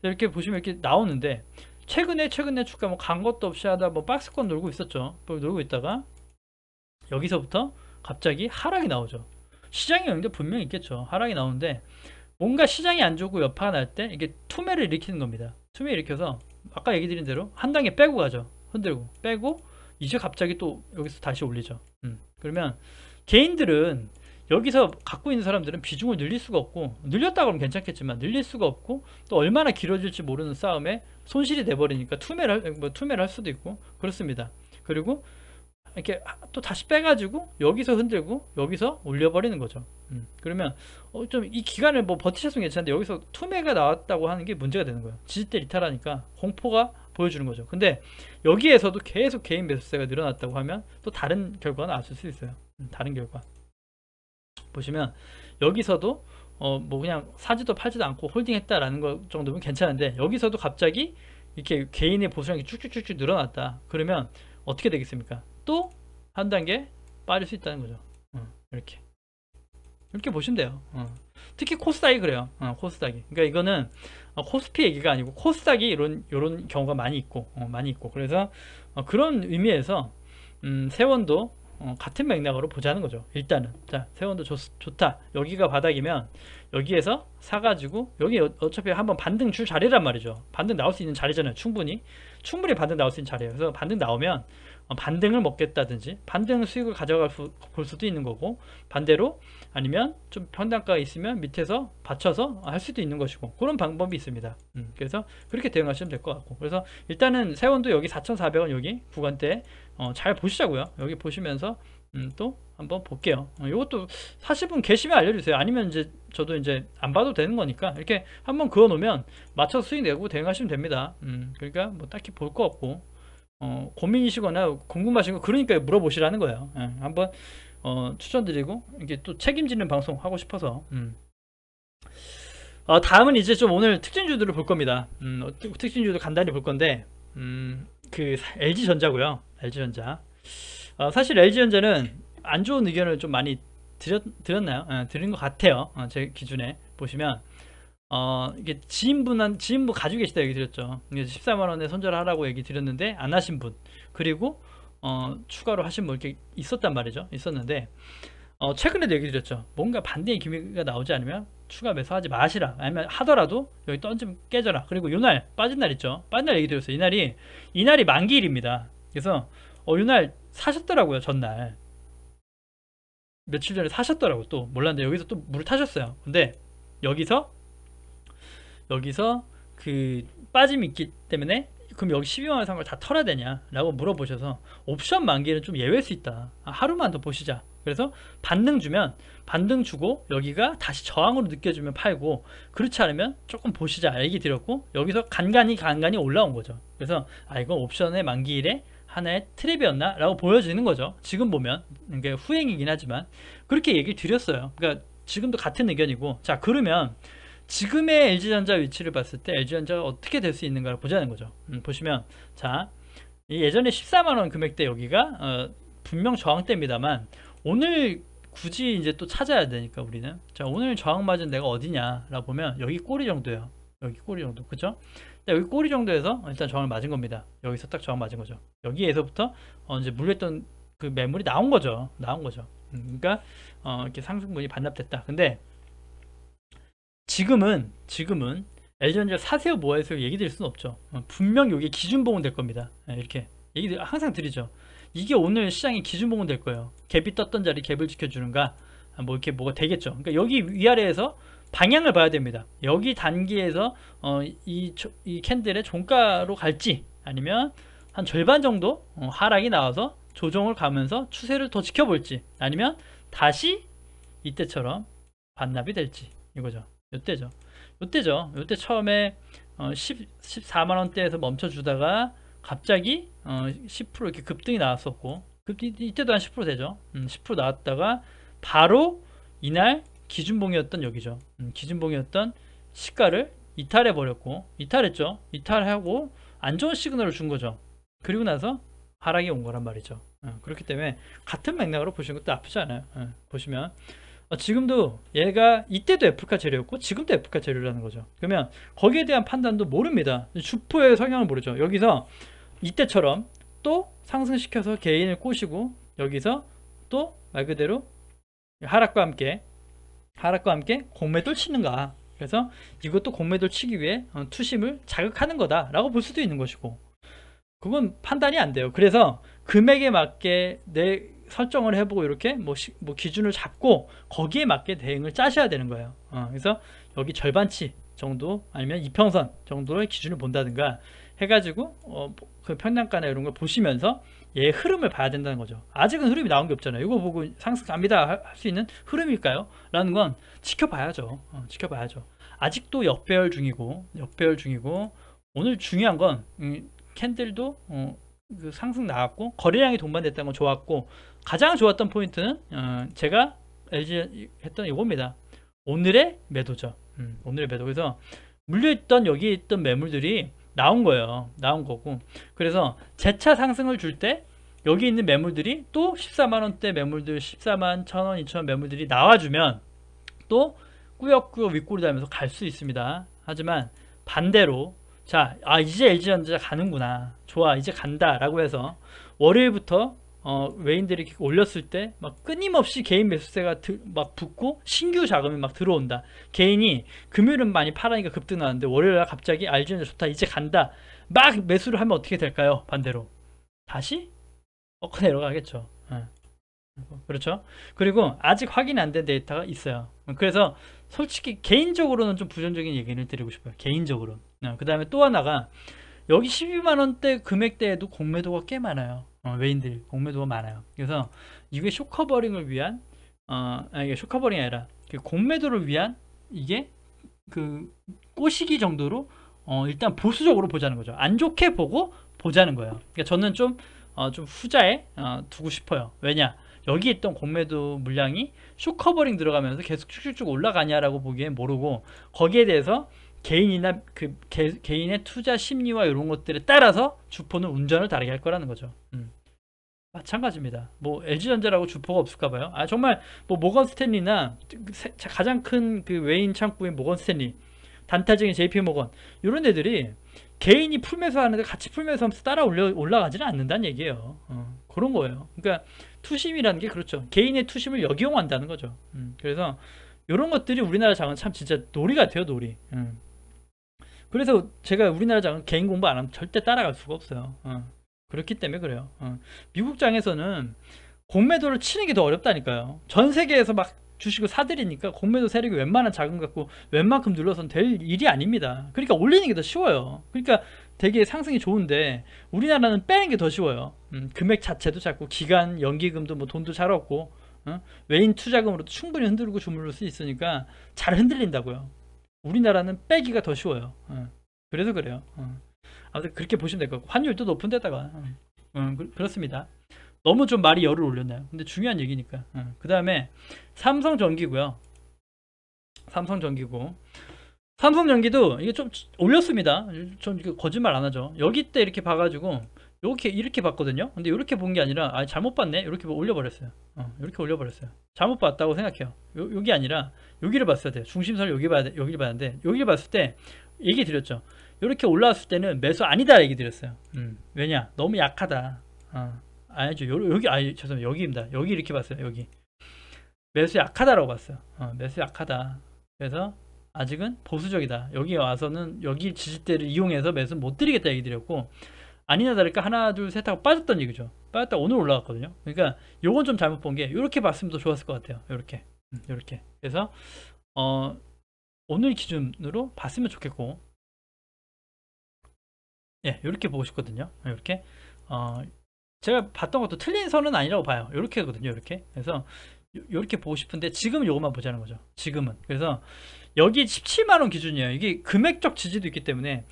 이렇게 보시면 이렇게 나오는데 최근에 주가 뭐 간 것도 없이 하다 뭐 박스권 놀고 있었죠. 놀고 있다가 여기서부터 갑자기 하락이 나오죠. 시장의 영향도 분명히 있겠죠. 하락이 나오는데 뭔가 시장이 안 좋고 여파가 날 때 이게 투매를 일으키는 겁니다. 투매 일으켜서 아까 얘기 드린 대로 한 단계 빼고 가죠. 흔들고 빼고 이제 갑자기 또 여기서 다시 올리죠. 그러면 개인들은 여기서 갖고 있는 사람들은 비중을 늘릴 수가 없고 늘렸다 그러면 괜찮겠지만 늘릴 수가 없고 또 얼마나 길어질지 모르는 싸움에 손실이 돼버리니까 투매를 할 수도 있고 그렇습니다. 그리고 이렇게 또 다시 빼가지고 여기서 흔들고 여기서 올려버리는 거죠. 그러면 좀 이 기간을 뭐 버티셨으면 괜찮은데 여기서 투매가 나왔다고 하는 게 문제가 되는 거예요. 지지대 이탈하니까 공포가 보여주는 거죠. 근데 여기에서도 계속 개인 매수세가 늘어났다고 하면 또 다른 결과가 나올 수 있어요. 다른 결과 보시면 여기서도 뭐 그냥 사지도 팔지도 않고 홀딩했다라는 것 정도면 괜찮은데 여기서도 갑자기 이렇게 개인의 보수량이 쭉쭉쭉쭉 늘어났다. 그러면 어떻게 되겠습니까? 또 한 단계 빠질 수 있다는 거죠. 이렇게 보시면 돼요. 특히 코스닥이 그래요. 코스닥이. 그러니까 이거는 코스피 얘기가 아니고 코스닥이 이런 경우가 많이 있고 그래서 그런 의미에서 세원도 같은 맥락으로 보자는 거죠. 일단은 자, 세원도 좋다. 여기가 바닥이면 여기에서 사가지고 여기 어차피 한번 반등 줄 자리란 말이죠. 반등 나올 수 있는 자리잖아요. 충분히 반등 나올 수 있는 자리예요. 그래서 반등 나오면 반등을 먹겠다든지 반등 수익을 볼 수도 있는 거고, 반대로 아니면 좀 평단가가 있으면 밑에서 받쳐서 할 수도 있는 것이고, 그런 방법이 있습니다. 그래서 그렇게 대응하시면 될 것 같고, 그래서 일단은 세원도 여기 4,400원 여기 구간대 잘 보시자고요. 여기 보시면서 또 한번 볼게요. 이것도 사실 분 계시면 알려주세요. 아니면 이제 저도 이제 안 봐도 되는 거니까 이렇게 한번 그어 놓으면 맞춰서 수익 내고 대응하시면 됩니다. 그러니까 뭐 딱히 볼 거 없고, 고민이시거나 궁금하신 거 그러니까 물어보시라는 거예요. 한번 추천드리고 이게 또 책임지는 방송 하고 싶어서. 다음은 이제 좀 오늘 특징주들을 볼 겁니다. 특징주도 간단히 볼 건데, 그 LG전자고요. LG전자. 사실 LG전자는 안 좋은 의견을 좀 많이 드렸나요? 드린 것 같아요. 제 기준에 보시면 이게 지인분 가지고 계시다 얘기 드렸죠. 14만원에 손절하라고 얘기 드렸는데 안 하신 분, 그리고 추가로 하신 분 이렇게 있었단 말이죠. 있었는데 최근에도 얘기 드렸죠. 뭔가 반대의 기미가 나오지 않으면 추가 매수하지 마시라. 아니면 하더라도 여기 던지면 깨져라. 그리고 요날 빠진 날 있죠. 빠진 날 얘기 드렸어요. 이날이 만기일입니다. 그래서 이날 사셨더라고요. 전날 며칠 전에 사셨더라고. 또 몰랐는데 여기서 또 물을 타셨어요. 근데 여기서 그 빠짐이 있기 때문에 그럼 여기 12만원 산 걸 다 털어야 되냐 라고 물어보셔서, 옵션 만기는 좀 예외일 수 있다. 하루만 더 보시자. 그래서 반등 주면 반등 주고 여기가 다시 저항으로 느껴지면 팔고, 그렇지 않으면 조금 보시자 얘기 드렸고, 여기서 간간히 올라온 거죠. 그래서 이건 옵션의 만기일에 하나의 트랩이었나 라고 보여지는 거죠. 지금 보면 이게 후행이긴 하지만 그렇게 얘기를 드렸어요. 그러니까 지금도 같은 의견이고, 자 그러면 지금의 LG전자 위치를 봤을 때 LG전자가 어떻게 될 수 있는가를 보자는 거죠. 보시면 자, 예전에 14만원 금액대 여기가 분명 저항대입니다만, 오늘 굳이 이제 또 찾아야 되니까 우리는, 자 오늘 저항 맞은 데가 어디냐 라고 보면 여기 꼬리 정도예요. 여기 꼬리 정도, 그죠? 여기 꼬리 정도에서 일단 저항을 맞은 겁니다. 여기서 딱 저항 맞은 거죠. 여기에서부터 이제 물렸던 그 매물이 나온 거죠. 그러니까 이렇게 상승분이 반납됐다. 근데 지금은 LG전자 사세요 뭐하세요 얘기 드릴 수는 없죠. 분명 여기 기준봉은 될 겁니다. 이렇게 얘기 항상 드리죠. 이게 오늘 시장의 기준봉은 될 거예요. 갭이 떴던 자리 갭을 지켜주는가, 뭐 이렇게 뭐가 되겠죠. 그러니까 여기 위아래에서 방향을 봐야 됩니다. 여기 단기에서 이 캔들의 종가로 갈지, 아니면 한 절반 정도 하락이 나와서 조정을 가면서 추세를 더 지켜볼지, 아니면 다시 이때처럼 반납이 될지, 이거죠. 요때 처음에 14만원대에서 멈춰주다가 갑자기 10% 이렇게 급등이 나왔었고, 이때도 한 10% 되죠. 10% 나왔다가 바로 이날 기준봉이었던 여기죠. 기준봉이었던 시가를 이탈해 버렸고, 이탈하고 안 좋은 시그널을 준 거죠. 그리고 나서 하락이 온 거란 말이죠. 그렇기 때문에 같은 맥락으로 보시는 것도 나쁘지 않아요. 보시면 지금도 얘가 이때도 F가 재료였고 지금도 F가 재료라는 거죠. 그러면 거기에 대한 판단도 모릅니다. 주포의 성향을 모르죠. 여기서 이때처럼 또 상승시켜서 개인을 꼬시고, 여기서 또 말 그대로 하락과 함께 공매도를 치는가. 그래서 이것도 공매도를 치기 위해 투심을 자극하는 거다 라고 볼 수도 있는 것이고, 그건 판단이 안 돼요. 그래서 금액에 맞게 내 설정을 해보고 이렇게 뭐 기준을 잡고 거기에 맞게 대응을 짜셔야 되는 거예요. 그래서 여기 절반치 정도 아니면 이평선 정도의 기준을 본다든가 해가지고 그 평단가나 이런 걸 보시면서 얘 흐름을 봐야 된다는 거죠. 아직은 흐름이 나온 게 없잖아요. 이거 보고 상승 갑니다 할 수 있는 흐름일까요? 라는 건 지켜봐야죠. 아직도 역배열 중이고 오늘 중요한 건 캔들도 그 상승 나왔고 거래량이 동반됐다는 건 좋았고, 가장 좋았던 포인트는 제가 LG 했던 이겁니다. 오늘의 매도죠. 오늘의 매도. 그래서 물려있던 여기 있던 매물들이 나온 거예요. 나온 거고, 그래서 재차 상승을 줄 때 여기 있는 매물들이 또 14만원대 매물들, 14만 1,000원 2,000원 매물들이 나와주면 또 꾸역꾸역 윗꼬리 달면서 갈 수 있습니다. 하지만 반대로 자, 이제 LG전자 가는구나, 좋아 이제 간다 라고 해서 월요일부터 외인들이 이렇게 올렸을 때 막 끊임없이 개인 매수세가 막 붙고 신규 자금이 막 들어온다. 개인이 금요일은 많이 팔으니까 급등 나는데 월요일날 갑자기 알지는 좋다 이제 간다 막 매수를 하면 어떻게 될까요? 반대로 다시 내려가겠죠. 그렇죠. 그리고 아직 확인 안 된 데이터가 있어요. 그래서 솔직히 개인적으로는 좀 부정적인 얘기를 드리고 싶어요. 개인적으로. 그 다음에 또 하나가 여기 12만원대 금액대에도 공매도가 꽤 많아요. 외인들 공매도가 많아요. 그래서 이게 쇼커버링을 위한 이게 쇼커버링이 아니라 그 공매도를 위한 이게 그 꼬시기 정도로 일단 보수적으로 보자는 거죠. 안 좋게 보고 보자는 거예요. 그러니까 저는 좀 후자에 두고 싶어요. 왜냐? 여기 있던 공매도 물량이 쇼커버링 들어가면서 계속 쭉쭉쭉 올라가냐라고 보기엔 모르고 거기에 대해서 개인이나 개인의 투자 심리와 이런 것들에 따라서 주포는 운전을 다르게 할 거라는 거죠. 마찬가지입니다. 뭐 LG전자라고 주포가 없을까 봐요. 정말 뭐 모건 스탠리나 가장 큰 그 외인 창구인 모건 스탠리, 단타적인 JP 모건 이런 애들이 개인이 풀매수 하는데 같이 풀매수 하면서 따라 올라가지는 않는다는 얘기예요. 그런 거예요. 그러니까 투심이라는 게 그렇죠. 개인의 투심을 역이용한다는 거죠. 그래서 이런 것들이 우리나라 장은 참 진짜 놀이 같아요, 놀이. 그래서 제가 우리나라 장은 개인 공부 안 하면 절대 따라갈 수가 없어요. 그렇기 때문에 그래요. 미국 장에서는 공매도를 치는 게 더 어렵다니까요. 전 세계에서 막 주식을 사들이니까 공매도 세력이 웬만한 자금 갖고 웬만큼 눌러서는 될 일이 아닙니다. 그러니까 올리는 게 더 쉬워요. 그러니까 되게 상승이 좋은데 우리나라는 빼는 게 더 쉬워요. 금액 자체도 작고 기간 연기금도 뭐 돈도 잘 없고 외인 투자금으로도 충분히 흔들고 주물를 수 있으니까 잘 흔들린다고요. 우리나라는 빼기가 더 쉬워요. 그래서 그래요. 아무튼 그렇게 보시면 될 것 같고 환율도 높은 데다가 그렇습니다. 너무 좀 말이 열을 올렸나요? 근데 중요한 얘기니까. 그 다음에 삼성전기고요. 삼성전기고 삼성전기도 이게 좀 올렸습니다. 전 이거 거짓말 안 하죠. 여기 때 이렇게 봐가지고 이렇게 봤거든요. 근데 이렇게 본 게 아니라 잘못 봤네. 이렇게 올려버렸어요. 이렇게 올려버렸어요. 잘못 봤다고 생각해요. 여기 아니라 여기를 봤어야 돼요. 중심선을 여기를 봐야 되는데 여기를 봤을 때 얘기 드렸죠. 이렇게 올라왔을 때는 매수 아니다 얘기 드렸어요. 왜냐? 너무 약하다. 아니죠. 죄송합니다. 여기입니다. 여기 이렇게 봤어요. 여기 매수 약하다라고 봤어요. 매수 약하다. 그래서 아직은 보수적이다. 여기 와서는 여기 지지대를 이용해서 매수 못 드리겠다 얘기 드렸고 아니나 다를까 하나 둘 셋 하고 빠졌던 얘기죠. 빠졌다 오늘 올라갔거든요. 그러니까 요건 좀 잘못 본 게 이렇게 봤으면 더 좋았을 것 같아요. 이렇게 그래서 오늘 기준으로 봤으면 좋겠고 이렇게 보고 싶거든요. 이렇게 제가 봤던 것도 틀린 선은 아니라고 봐요. 이렇게 하거든요. 이렇게 그래서 이렇게 보고 싶은데 지금 요것만 보자는 거죠. 지금은 그래서 여기 17만원 기준이에요. 이게 금액적 지지도 있기 때문에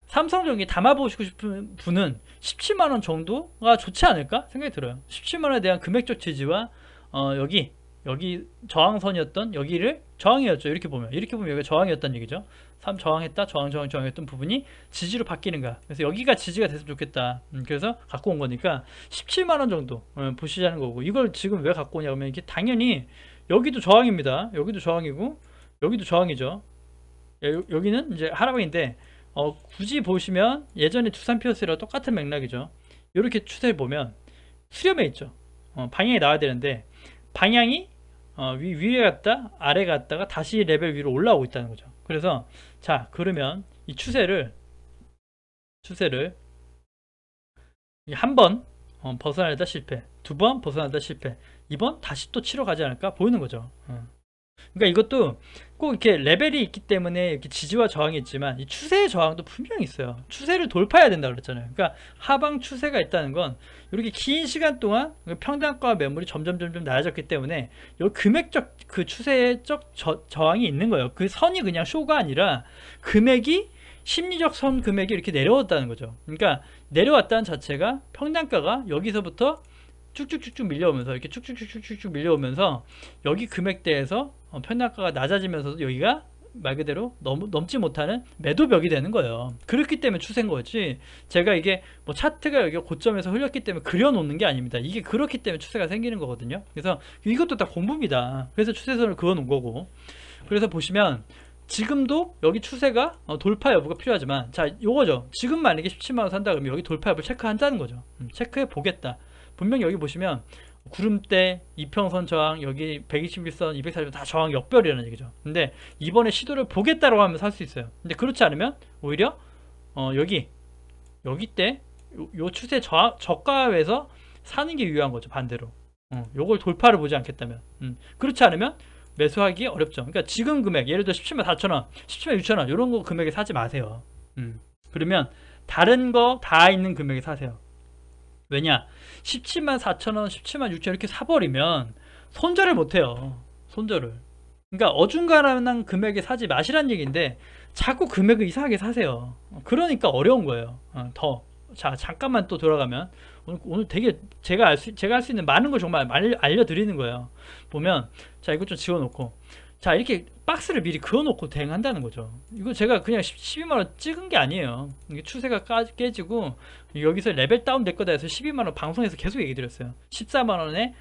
삼성전기 담아보시고 싶은 분은 17만원 정도가 좋지 않을까 생각이 들어요. 17만원에 대한 금액적 지지와 여기 저항선이었던 여기를 저항이었죠. 이렇게 보면 여기가 저항이었던 얘기죠. 3 저항했다 저항했던 부분이 지지로 바뀌는가. 그래서 여기가 지지가 됐으면 좋겠다. 그래서 갖고 온 거니까 17만원 정도 보시자는 거고 이걸 지금 왜 갖고 오냐면 이게 당연히 여기도 저항입니다. 여기도 저항이고 여기도 저항이죠. 여기는 이제 하락인데 굳이 보시면 예전에 두산 피어스랑 똑같은 맥락이죠. 이렇게 추세를 보면 수렴해 있죠. 방향이 나와야 되는데 방향이 위에 갔다 아래 갔다가 다시 레벨 위로 올라오고 있다는 거죠. 그래서 자 그러면 이 추세를 한 번 벗어나다 실패, 두 번 벗어나다 실패, 이번 다시 또 치러 가지 않을까 보이는 거죠. 그러니까 이것도 꼭 이렇게 레벨이 있기 때문에 이렇게 지지와 저항이 있지만 이 추세의 저항도 분명히 있어요. 추세를 돌파해야 된다 그랬잖아요. 그러니까 하방 추세가 있다는 건 이렇게 긴 시간 동안 평단가와 매물이 점점 낮아졌기 때문에 여기 금액적 그 추세적 저항이 있는 거예요. 그 선이 그냥 쇼가 아니라 금액이 심리적 선 금액이 이렇게 내려왔다는 거죠. 그러니까 내려왔다는 자체가 평단가가 여기서부터 쭉쭉쭉쭉 밀려오면서 이렇게 쭉쭉쭉쭉 밀려오면서 여기 금액대에서 평단가가 낮아지면서도 여기가 말 그대로 넘지 못하는 매도벽이 되는 거예요. 그렇기 때문에 추세인 거지 제가 이게 뭐 차트가 여기 고점에서 흘렸기 때문에 그려놓는 게 아닙니다. 이게 그렇기 때문에 추세가 생기는 거거든요. 그래서 이것도 다 공부입니다. 그래서 추세선을 그어놓은 거고 그래서 보시면 지금도 여기 추세가 돌파 여부가 필요하지만 자 요거죠. 지금 만약에 17만원 산다 그러면 여기 돌파 여부를 체크한다는 거죠. 체크해 보겠다. 분명히 여기 보시면 구름대, 이평선 저항, 여기 121선, 240선 다 저항 역별이라는 얘기죠. 근데 이번에 시도를 보겠다라고 하면 살 수 있어요. 근데 그렇지 않으면 오히려 여기 때 요 추세 저가에서 사는 게 유효한 거죠. 반대로 요걸 돌파를 보지 않겠다면 그렇지 않으면 매수하기 어렵죠. 그러니까 지금 금액 예를 들어 17만 4천원 17만 6천원 이런 거 금액에 사지 마세요. 그러면 다른 거 다 있는 금액에 사세요. 왜냐 17만 4천원 17만 6천원 이렇게 사버리면 손절을 못해요. 손절을. 그러니까 어중간한 금액에 사지 마시란 얘기인데 자꾸 금액을 이상하게 사세요. 그러니까 어려운 거예요. 자 잠깐만 또 돌아가면 오늘 되게 제가 할 수 있는 많은 걸 정말 알려드리는 거예요. 보면 자 이것 좀 지워놓고 자 이렇게 박스를 미리 그어놓고 대응한다는 거죠. 이거 제가 그냥 12만원 찍은 게 아니에요. 이게 추세가 깨지고 여기서 레벨 다운 될 거다 해서 12만원 방송에서 계속 얘기 드렸어요. 14만원에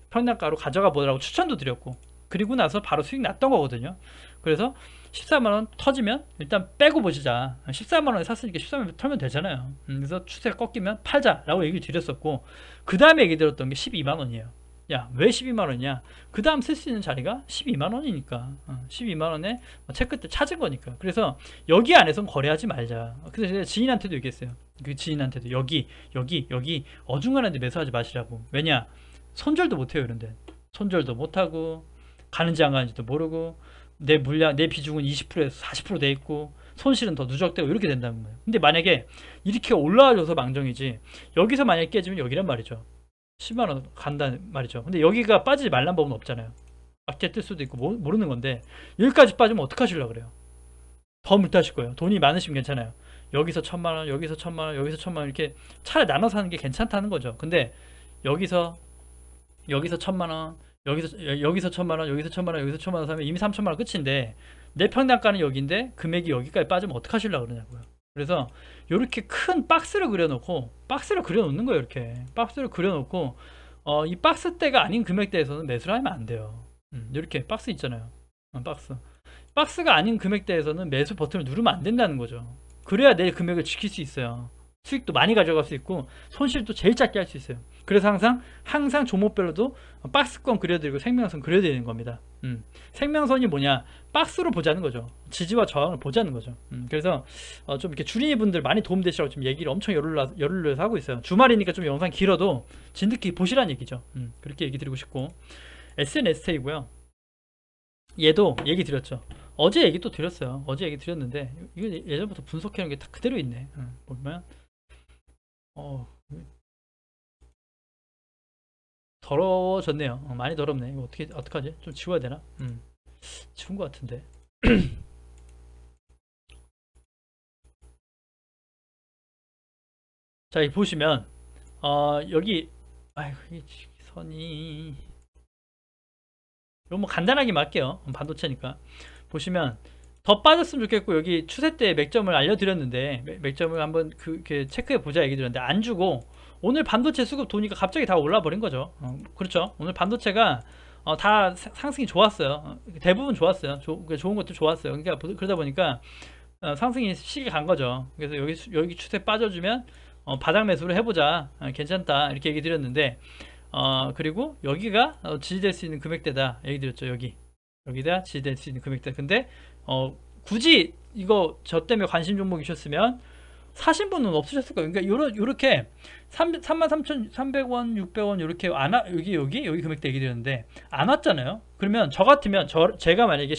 평단가로 가져가 보라고 추천도 드렸고 그리고 나서 바로 수익 났던 거거든요. 그래서 14만원 터지면 일단 빼고 보시자. 14만원에 샀으니까 13만원 털면 되잖아요. 그래서 추세가 꺾이면 팔자 라고 얘기를 드렸었고 그 다음에 얘기 들었던 게 12만원이에요 야 왜 12만원이냐 그 다음 쓸 수 있는 자리가 12만원이니까 12만원에 체크 때 찾은 거니까. 그래서 여기 안에선 거래하지 말자. 그래서 제가 지인한테도 얘기했어요. 그 지인한테도 여기 어중간한 데 매수하지 마시라고. 왜냐 손절도 못해요. 이런데 손절도 못하고 가는지 안 가는지도 모르고 내 물량 내 비중은 20%에서 40% 돼 있고 손실은 더 누적되고 이렇게 된다는 거예요. 근데 만약에 이렇게 올라와줘서 망정이지 여기서 만약에 깨지면 여기란 말이죠. 10만원 간다는 말이죠. 근데 여기가 빠지지 말란 법은 없잖아요. 악재 뜰 수도 있고 모르는 건데 여기까지 빠지면 어떡하시려고 그래요. 더 물타실 거예요. 돈이 많으시면 괜찮아요. 여기서 1000만원 여기서 1000만원 여기서 1000만원 이렇게 차라리 나눠서 하는 게 괜찮다는 거죠. 근데 여기서 1000만원 여기서 1000만원 여기서 1000만원 여기서 1000만원 사면 이미 3000만원 끝인데 내 평단가는 여기인데 금액이 여기까지 빠지면 어떡하시려고 그러냐고요. 그래서 이렇게 큰 박스를 그려놓고 박스를 그려놓는 거예요. 이렇게 박스를 그려놓고 이 박스대가 아닌 금액대에서는 매수를 하면 안 돼요. 이렇게 박스 있잖아요. 박스가 아닌 금액대에서는 매수 버튼을 누르면 안 된다는 거죠. 그래야 내 금액을 지킬 수 있어요. 수익도 많이 가져갈 수 있고 손실도 제일 작게 할 수 있어요. 그래서 항상 종목별로도 박스권 그려드리고 생명선 그려드리는 겁니다. 생명선이 뭐냐 박스로 보자는 거죠. 지지와 저항을 보자는 거죠. 그래서 좀 이렇게 주린이 분들 많이 도움되시라고 지금 얘기를 엄청 열을 내서 하고 있어요. 주말이니까 좀 영상 길어도 진득히 보시라는 얘기죠. 그렇게 얘기 드리고 싶고 SNS이고요. 얘도 얘기 드렸죠. 어제 얘기 또 드렸어요. 어제 얘기 드렸는데 이거 예전부터 분석해 놓은 게 다 그대로 있네. 보면 더러워졌네요. 많이 더럽네. 이거 어떡하지? 좀 지워야 되나? 지운 것 같은데. 자, 이 보시면 여기 아이고 이 선이 이거 뭐 간단하게 말게요. 반도체니까 보시면 더 빠졌으면 좋겠고 여기 추세 때 맥점을 알려드렸는데 맥점을 한번 그렇게 체크해 보자 얘기 드렸는데 안 주고 오늘 반도체 수급 도니까 갑자기 다 올라 버린 거죠. 그렇죠. 오늘 반도체가 다 상승이 좋았어요. 대부분 좋았어요. 좋은 것도 좋았어요. 그러니까 그러다 보니까 상승이 시기 간 거죠. 그래서 여기 추세 빠져주면 바닥 매수를 해보자. 괜찮다 이렇게 얘기 드렸는데 그리고 여기가 지지될 수 있는 금액대다 얘기 드렸죠. 여기다 지지될 수 있는 금액대. 근데 굳이 이거 저 때문에 관심 종목이셨으면 사신 분은 없으셨을 거예요. 그러니까 요렇게 33,300원, 600원 이렇게 여기 금액대 얘기 드렸는데 안 왔잖아요. 그러면 저 같으면 제가 만약에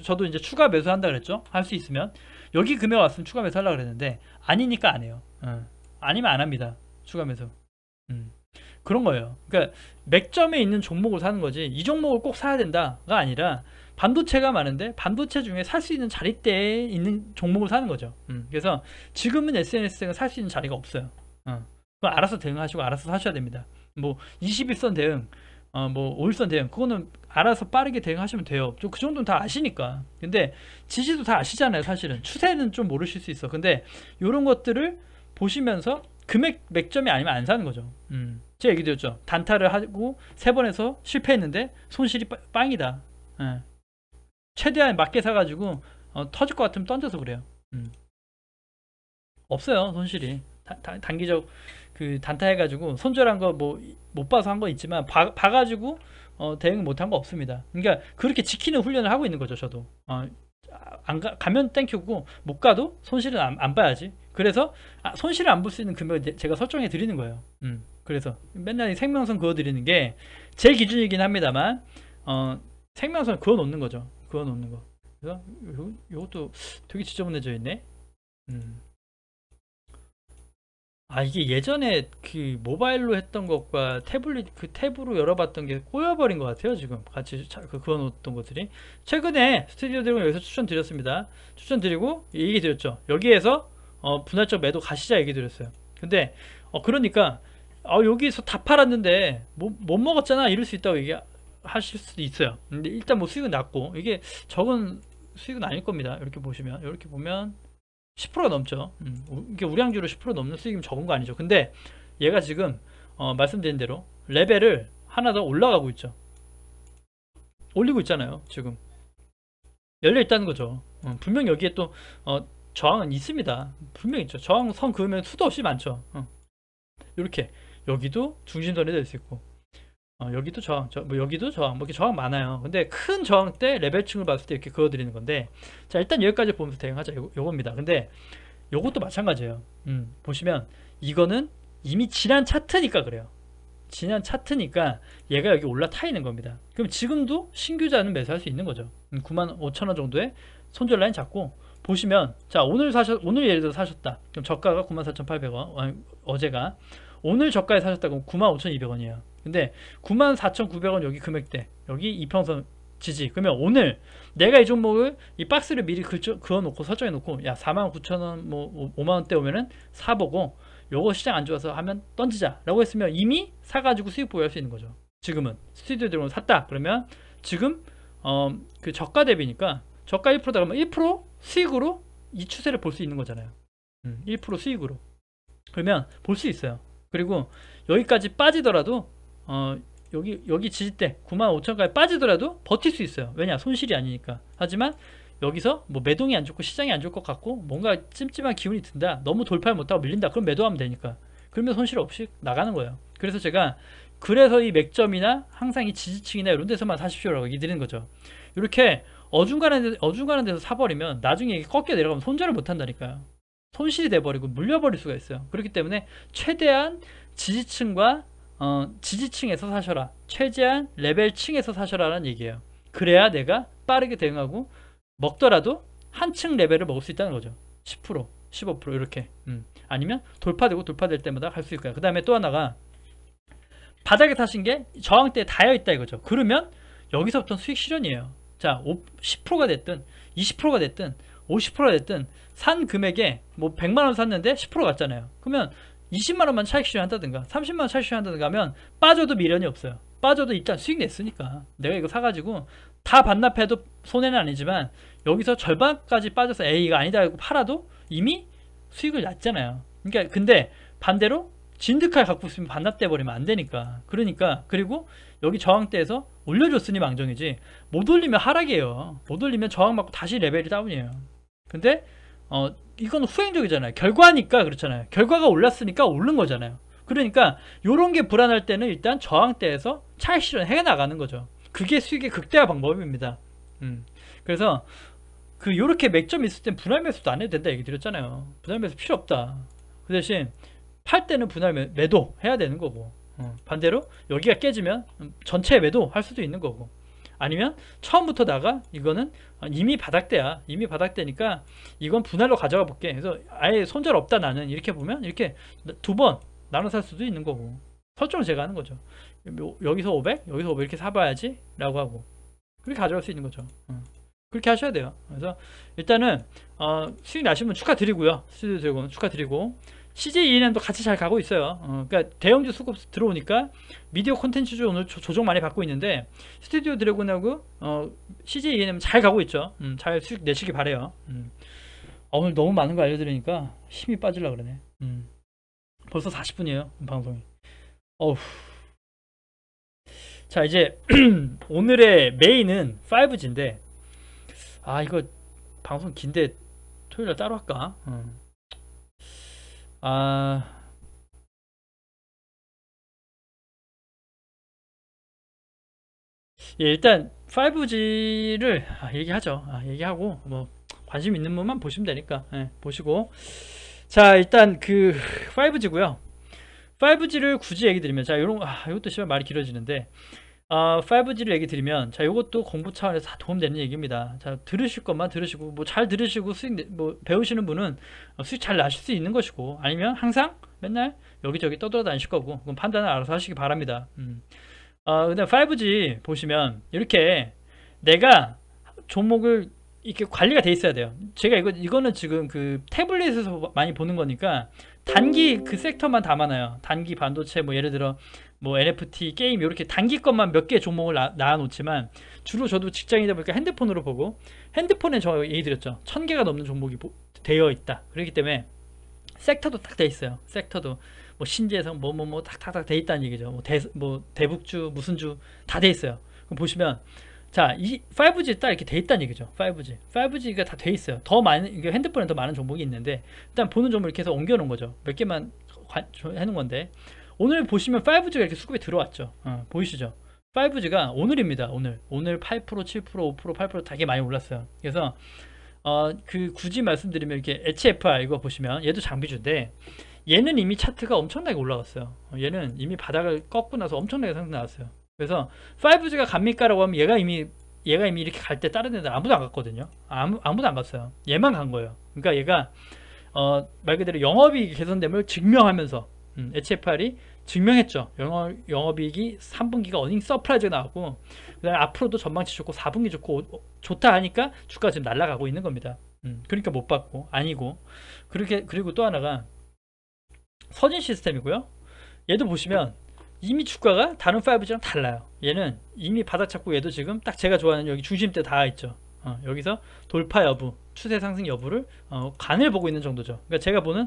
저도 이제 추가 매수한다 그랬죠. 할 수 있으면 여기 금액 왔으면 추가 매수 하려고 그랬는데 아니니까 안 해요. 아니면 안 합니다. 추가 매수. 그런 거예요. 그러니까 맥점에 있는 종목을 사는 거지 이 종목을 꼭 사야 된다가 아니라 반도체가 많은데 반도체 중에 살 수 있는 자리대에 있는 종목을 사는 거죠. 그래서 지금은 SNS가 살 수 있는 자리가 없어요. 그거 알아서 대응하시고 알아서 사셔야 됩니다. 뭐 21선 대응 뭐 5일선 대응 그거는 알아서 빠르게 대응하시면 돼요. 그 정도는 다 아시니까. 근데 지지도 다 아시잖아요. 사실은 추세는 좀 모르실 수 있어. 근데 이런 것들을 보시면서 금액 맥점이 아니면 안 사는 거죠. 제가 얘기 드렸죠. 단타를 하고 3번 해서 실패했는데 손실이 빵이다. 최대한 맞게 사가지고 터질 것 같으면 던져서 그래요. 없어요 손실이. 단기적 그 단타 해가지고 손절한 거 뭐 못 봐서 한 거 있지만 봐가지고 대응 못한 거 없습니다. 그러니까 그렇게 지키는 훈련을 하고 있는 거죠. 저도 가면 땡큐고 못 가도 손실은 안 봐야지. 그래서 손실을 안 볼 수 있는 금액을 제가 설정해 드리는 거예요. 그래서 맨날 생명선 그어 드리는 게 제 기준이긴 합니다만 생명선 그어 놓는 거죠. 그어 놓는 거. 그래서 요것도 되게 지저분해져 있네. 이게 예전에 그 모바일로 했던 것과 태블릿 그 탭으로 열어봤던 게 꼬여버린 것 같아요. 지금 같이 그어놓던 것들이. 최근에 스튜디오 드래곤 여기서 추천드렸습니다. 추천드리고 얘기 드렸죠. 여기에서 분할적 매도 가시자 얘기 드렸어요. 근데 그러니까 여기서 다 팔았는데 못 먹었잖아 이럴 수 있다고 얘기하실 수도 있어요. 근데 일단 뭐 수익은 낮고 이게 적은 수익은 아닐 겁니다. 이렇게 보시면, 이렇게 보면 10%가 넘죠. 이게 우량주로 10% 넘는 수익이면 적은 거 아니죠. 근데 얘가 지금 말씀드린 대로 레벨을 하나 더 올라가고 있죠. 올리고 있잖아요. 지금 열려 있다는 거죠. 분명 여기에 또 저항은 있습니다. 분명히 있죠. 저항 선 그으면 수도 없이 많죠. 이렇게 여기도 중심선이 될 수 있고 여기도 저항, 뭐 여기도 저항, 뭐 이렇게 저항 많아요. 근데 큰 저항 때 레벨층을 봤을 때 이렇게 그어드리는 건데, 자 일단 여기까지 보면서 대응하자 요겁니다. 근데 요것도 마찬가지예요. 보시면 이거는 이미 지난 차트니까 그래요. 지난 차트니까 얘가 여기 올라타 있는 겁니다. 그럼 지금도 신규자는 매수할 수 있는 거죠. 95,000원 정도의 손절 라인 잡고 보시면, 자 오늘 예를 들어 사셨다. 그럼 저가가 94,800원, 어제가 오늘 저가에 사셨다 그럼 95,200원이에요. 근데 94,900원 여기 금액대, 여기 이평선 지지. 그러면 오늘 내가 이 종목을 이 박스를 미리 그어 놓고 설정해 놓고, 야 49,000원 뭐 5만원대 오면은 사보고 요거 시장 안 좋아서 하면 던지자 라고 했으면 이미 사가지고 수익 보유할 수 있는 거죠. 지금은 스튜디오 드래곤 샀다 그러면 지금 그 저가 대비니까 저가 1%다 그러면 1% 수익으로 이 추세를 볼 수 있는 거잖아요. 1% 수익으로 그러면 볼 수 있어요. 그리고 여기까지 빠지더라도 여기 지지대 95,000원까지 빠지더라도 버틸 수 있어요. 왜냐? 손실이 아니니까. 하지만 여기서 뭐 매동이 안 좋고 시장이 안 좋을 것 같고 뭔가 찜찜한 기운이 든다, 너무 돌파를 못하고 밀린다, 그럼 매도하면 되니까. 그러면 손실 없이 나가는 거예요. 그래서 제가 이 맥점이나 항상 이 지지층이나 이런 데서만 사십시오라고 얘기 드리는 거죠. 이렇게 어중간한 데서 사버리면 나중에 이게 꺾여 내려가면 손절을 못 한다니까요. 손실이 돼버리고 물려버릴 수가 있어요. 그렇기 때문에 최대한 지지층과 지지층에서 사셔라, 최대한 레벨층에서 사셔라라는 얘기예요. 그래야 내가 빠르게 대응하고 먹더라도 한층 레벨을 먹을 수 있다는 거죠. 10%, 15% 이렇게. 아니면 돌파될 때마다 갈 수 있을 거야. 그 다음에 또 하나가 바닥에 타신 게 저항대에 닿여 있다 이거죠. 그러면 여기서부터는 수익 실현이에요. 자, 10%가 됐든 20%가 됐든 50%가 됐든 산 금액에 뭐 100만원 샀는데 10% 갔잖아요. 그러면 20만원만 차익 실현한다든가 30만원 차익 실현한다든가 하면 빠져도 미련이 없어요. 빠져도 일단 수익 냈으니까 내가 이거 사가지고 다 반납해도 손해는 아니지만 여기서 절반까지 빠져서 A가 아니다 하고 팔아도 이미 수익을 났잖아요. 그러니까 근데 반대로 진득하게 갖고 있으면 반납돼 버리면 안 되니까. 그러니까 그리고 여기 저항대에서 올려줬으니 망정이지 못 올리면 하락이에요. 못 올리면 저항 맞고 다시 레벨이 다운이에요. 근데 이건 후행적이잖아요. 결과니까 그렇잖아요. 결과가 올랐으니까 오른 거잖아요. 그러니까 요런 게 불안할 때는 일단 저항대에서 차익 실현해 나가는 거죠. 그게 수익의 극대화 방법입니다. 그래서 요렇게 맥점이 있을 땐 분할 매수도 안 해도 된다 얘기 드렸잖아요. 분할 매수 필요 없다. 그 대신 팔 때는 분할 매도 해야 되는 거고, 반대로 여기가 깨지면 전체 매도 할 수도 있는 거고, 아니면 처음부터 이거는 이미 바닥대야. 이미 바닥대니까 이건 분할로 가져가 볼게. 그래서 아예 손절 없다 나는 이렇게 보면 이렇게 두 번 나눠 살 수도 있는 거고, 설정을 제가 하는 거죠. 여기서 500, 여기서 500 이렇게 사봐야지 라고 하고 그렇게 가져갈 수 있는 거죠. 그렇게 하셔야 돼요. 그래서 일단은 수익 나신 분 축하드리고요. 스튜디오 드래곤 축하드리고, CJ ENM도 같이 잘 가고 있어요. 그러니까 대형주 수급 들어오니까 미디어 콘텐츠주 오늘 조정 많이 받고 있는데 스튜디오 드래곤하고 CJ ENM 잘 가고 있죠. 잘 수익 내시기 바래요. 오늘 너무 많은 거 알려드리니까 힘이 빠지려고 그러네. 벌써 40분이에요 방송이. 어후. 자 이제 오늘의 메인은 5G인데 이거 방송 긴데 토요일날 따로 할까? 아, 예, 일단 5G를 얘기하죠. 얘기하고 뭐 관심 있는 분만 보시면 되니까 보시고. 자, 일단 그 5G고요. 5G를 굳이 얘기 드리면, 자, 요런 이것도 시간 말이 길어지는데, 5G를 얘기 드리면, 자, 요것도 공부 차원에서 다 도움되는 얘기입니다. 자, 들으실 것만 들으시고, 뭐 잘 들으시고 뭐 배우시는 분은 수익 잘 나실 수 있는 것이고, 아니면 항상 맨날 여기저기 떠돌아다니실 거고, 그건 판단을 알아서 하시기 바랍니다. 근데 5G 보시면 이렇게 내가 종목을 이렇게 관리가 돼 있어야 돼요. 제가 이거는 지금 그 태블릿에서 많이 보는 거니까 단기 그 섹터만 담아놔요. 단기 반도체, 뭐 예를 들어 뭐 NFT 게임 이렇게 단기 것만 몇 개 종목을 나와 놓지만, 주로 저도 직장이다 보니까 핸드폰으로 보고, 핸드폰에 저 얘기 드렸죠. 1000개가 넘는 종목이 되어 있다. 그렇기 때문에 섹터도 딱 돼 있어요. 섹터도 뭐 신재생 뭐 탁탁탁 돼 있다는 얘기죠. 뭐 대북주 무슨 주 다 돼 있어요. 그럼 보시면, 자, 이 5G 딱 이렇게 돼 있다는 얘기죠. 5G가 다 돼 있어요. 더 많은, 이게 핸드폰에 더 많은 종목이 있는데, 일단 보는 종목을 이렇게 해서 옮겨 놓은 거죠. 몇 개만 해놓은 건데, 오늘 보시면 5G가 이렇게 수급에 들어왔죠. 보이시죠? 5G가 오늘입니다. 오늘 8%, 7%, 5%, 8% 되게 많이 올랐어요. 그래서 그 굳이 말씀드리면, 이렇게 HFR 이거 보시면 얘도 장비주인데, 얘는 이미 차트가 엄청나게 올라갔어요. 얘는 이미 바닥을 꺾고 나서 엄청나게 상승 나왔어요. 그래서 5G가 갑니까라고 하면, 얘가 이미 이렇게 갈 때 다른 애들 아무도 안 갔거든요. 아무도 안 갔어요. 얘만 간 거예요. 그러니까 얘가 말 그대로 영업이익 개선됨을 증명하면서, HFR이 증명했죠. 영업이익이 3분기가 어닝 서프라이즈가 나왔고, 그다음에 앞으로도 전망치 좋고 4분기 좋고 좋다 하니까 주가 지금 날아가고 있는 겁니다. 그러니까 못 받고 아니고. 그리고 또 하나가 서진 시스템이고요. 얘도 보시면 이미 주가가 다른 5G랑 달라요. 얘는 이미 바닥 잡고, 얘도 지금 딱 제가 좋아하는 여기 중심대 닿아 있죠. 여기서 돌파 여부, 추세 상승 여부를 간을 보고 있는 정도죠. 그러니까 제가 보는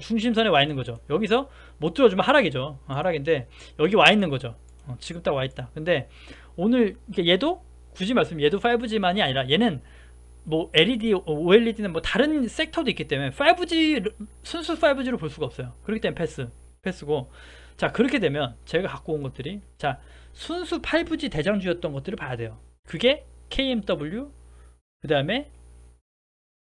중심선에 와 있는 거죠. 여기서 못 들어주면 하락이죠. 하락인데 여기 와 있는 거죠. 지금 딱 와 있다. 근데 오늘 얘도 굳이 말씀, 얘도 5G만이 아니라 얘는 뭐 LED, OLED는 뭐 다른 섹터도 있기 때문에 5G 순수 5G로 볼 수가 없어요. 그렇기 때문에 패스고. 자, 그렇게 되면 제가 갖고 온 것들이, 자, 순수 5G 대장주였던 것들을 봐야 돼요. 그게 KMW, 그 다음에